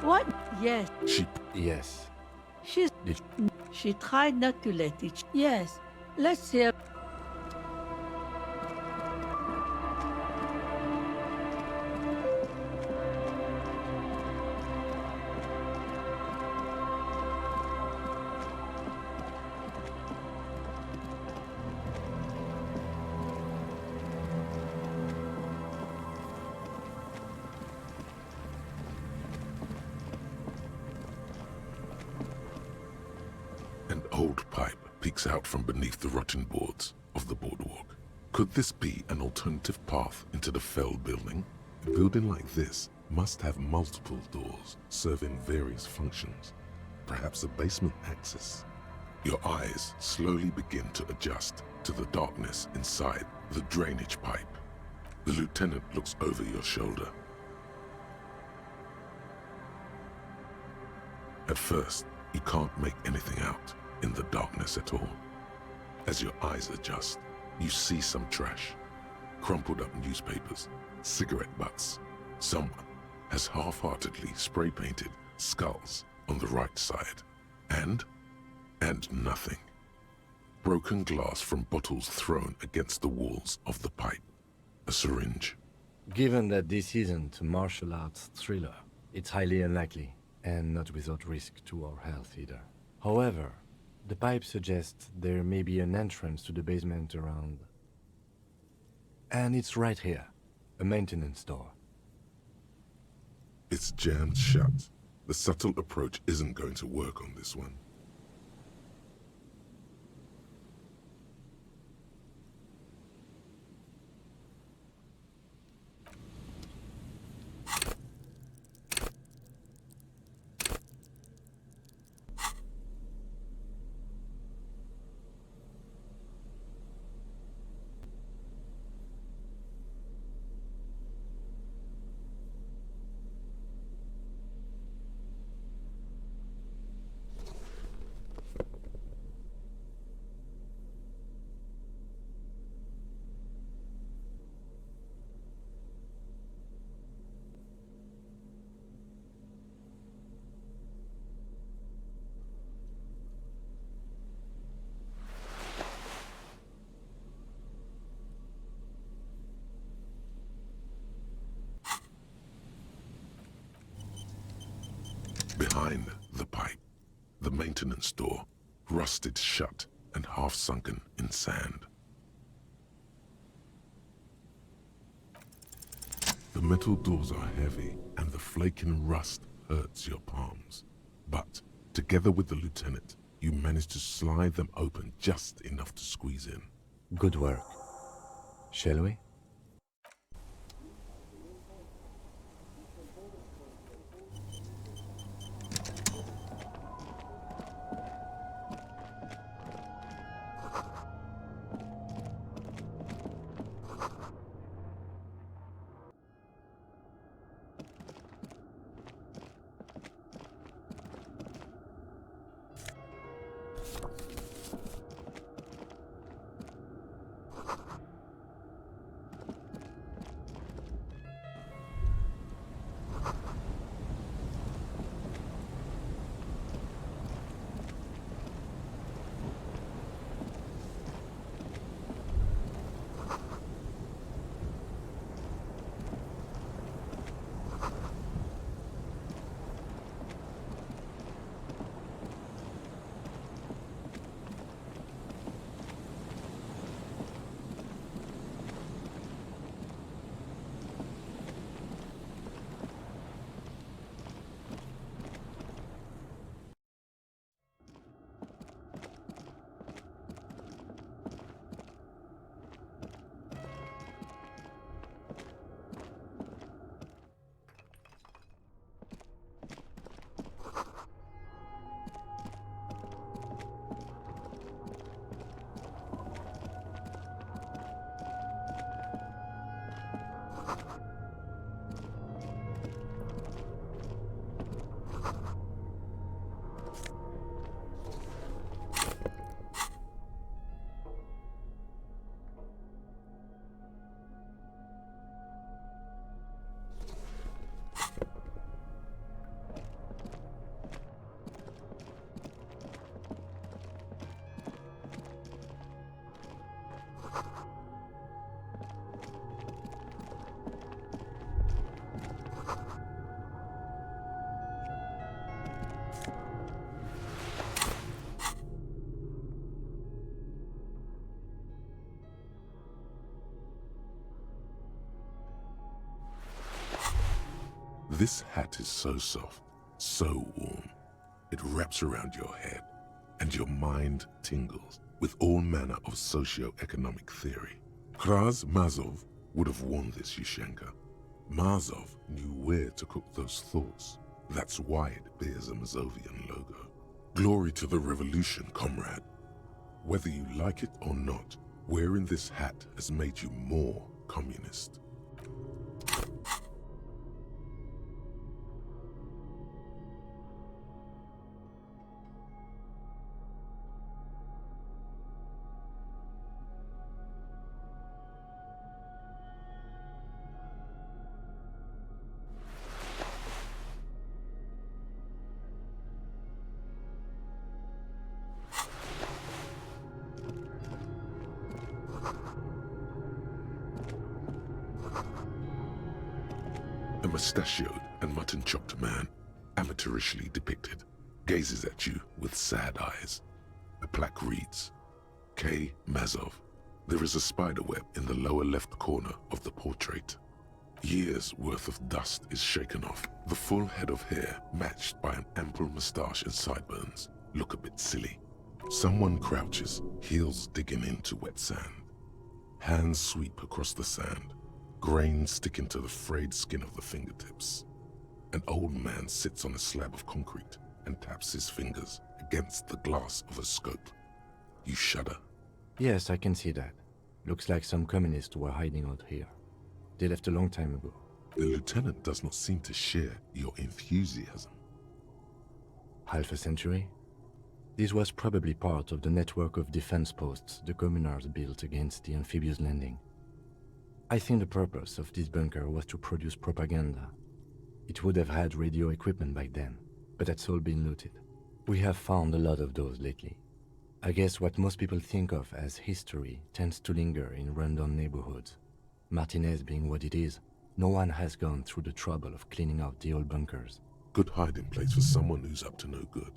What? Yes. Yes. She tried not to let it. Yes. Let's see. An old pipe peeks out from beneath the rotten boards of the boardwalk. Could this be an alternative path into the Feld building? A building like this must have multiple doors serving various functions. Perhaps a basement access. Your eyes slowly begin to adjust to the darkness inside the drainage pipe. The lieutenant looks over your shoulder. At first, you can't make anything out in the darkness at all. As your eyes adjust, you see some trash, crumpled up newspapers, cigarette butts. Someone has half-heartedly spray-painted skulls on the right side. And nothing. Broken glass from bottles thrown against the walls of the pipe. A syringe. Given that this isn't a martial arts thriller, it's highly unlikely, and not without risk to our health either. However, the pipe suggests there may be an entrance to the basement around. And it's right here, a maintenance door. It's jammed shut. The subtle approach isn't going to work on this one. Behind the pipe, the maintenance door, rusted shut and half sunken in sand. The metal doors are heavy and the flaking rust hurts your palms. But together with the lieutenant, you manage to slide them open just enough to squeeze in. Good work. Shall we? This hat is so soft, so warm. It wraps around your head, and your mind tingles with all manner of socio-economic theory. Kraz Mazov would have worn this, Yushenka. Mazov knew where to cook those thoughts. That's why it bears a Mazovian logo. Glory to the revolution, comrade. Whether you like it or not, wearing this hat has made you more communist. A mustachioed and mutton-chopped man, amateurishly depicted, gazes at you with sad eyes. A plaque reads, K. Mazov. There is a spiderweb in the lower left corner of the portrait. Years' worth of dust is shaken off. The full head of hair, matched by an ample moustache and sideburns, look a bit silly. Someone crouches, heels digging into wet sand. Hands sweep across the sand. Grains sticking to the frayed skin of the fingertips. An old man sits on a slab of concrete and taps his fingers against the glass of a scope. You shudder. Yes, I can see that. Looks like some communists were hiding out here. They left a long time ago. The lieutenant does not seem to share your enthusiasm. Half a century? This was probably part of the network of defense posts the communards built against the amphibious landing. I think the purpose of this bunker was to produce propaganda. It would have had radio equipment back then, but that's all been looted. We have found a lot of those lately. I guess what most people think of as history tends to linger in rundown neighborhoods. Martinez being what it is, no one has gone through the trouble of cleaning out the old bunkers. Good hiding place for someone who's up to no good.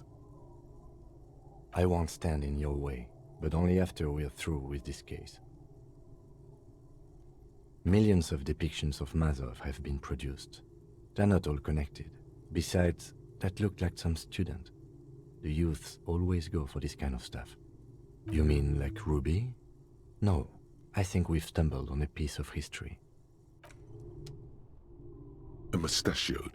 I won't stand in your way, but only after we're through with this case. Millions of depictions of Mazov have been produced. They're not all connected. Besides, that looked like some student. The youths always go for this kind of stuff. You mean like Ruby? No, I think we've stumbled on a piece of history. A mustachioed.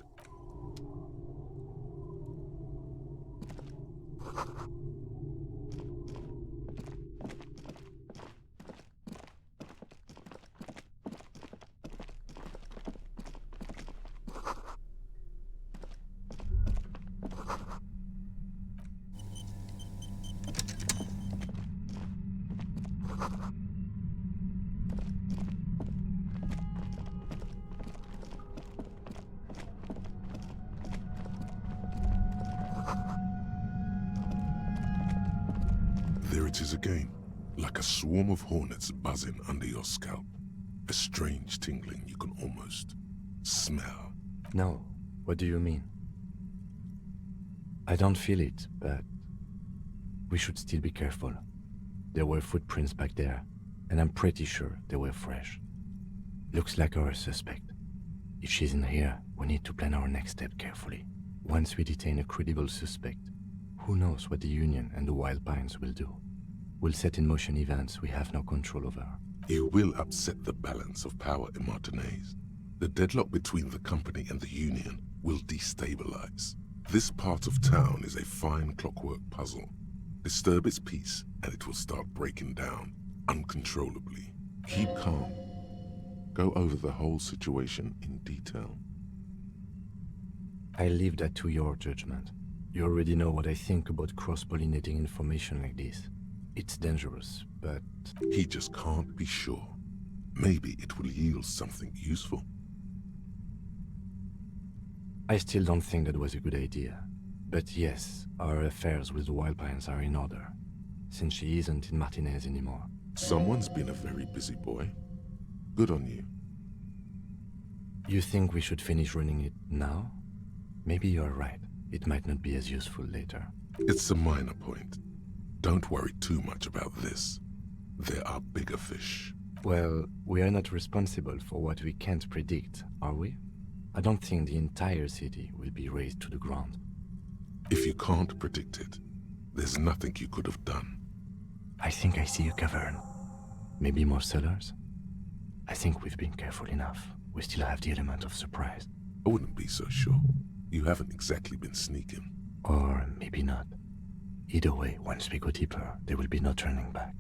There it is again, like a swarm of hornets buzzing under your scalp. A strange tingling you can almost smell. No, what do you mean? I don't feel it, but we should still be careful. There were footprints back there, and I'm pretty sure they were fresh. Looks like our suspect. If she's in here, we need to plan our next step carefully. Once we detain a credible suspect, who knows what the Union and the Wild Pines will do? We'll set in motion events we have no control over. You will upset the balance of power in Martinez. The deadlock between the company and the Union will destabilize. This part of town is a fine clockwork puzzle. Disturb its peace, and it will start breaking down uncontrollably. Keep calm. Go over the whole situation in detail. I leave that to your judgment. You already know what I think about cross-pollinating information like this. It's dangerous, but... He just can't be sure. Maybe it will yield something useful. I still don't think that was a good idea. But yes, our affairs with the Wild Pines are in order, since she isn't in Martinez anymore. Someone's been a very busy boy. Good on you. You think we should finish running it now? Maybe you're right. It might not be as useful later. It's a minor point. Don't worry too much about this. There are bigger fish. Well, we are not responsible for what we can't predict, are we? I don't think the entire city will be razed to the ground. If you can't predict it, there's nothing you could have done. I think I see a cavern. Maybe more cellars? I think we've been careful enough. We still have the element of surprise. I wouldn't be so sure. You haven't exactly been sneaking. Or maybe not. Either way, once we go deeper, there will be no turning back.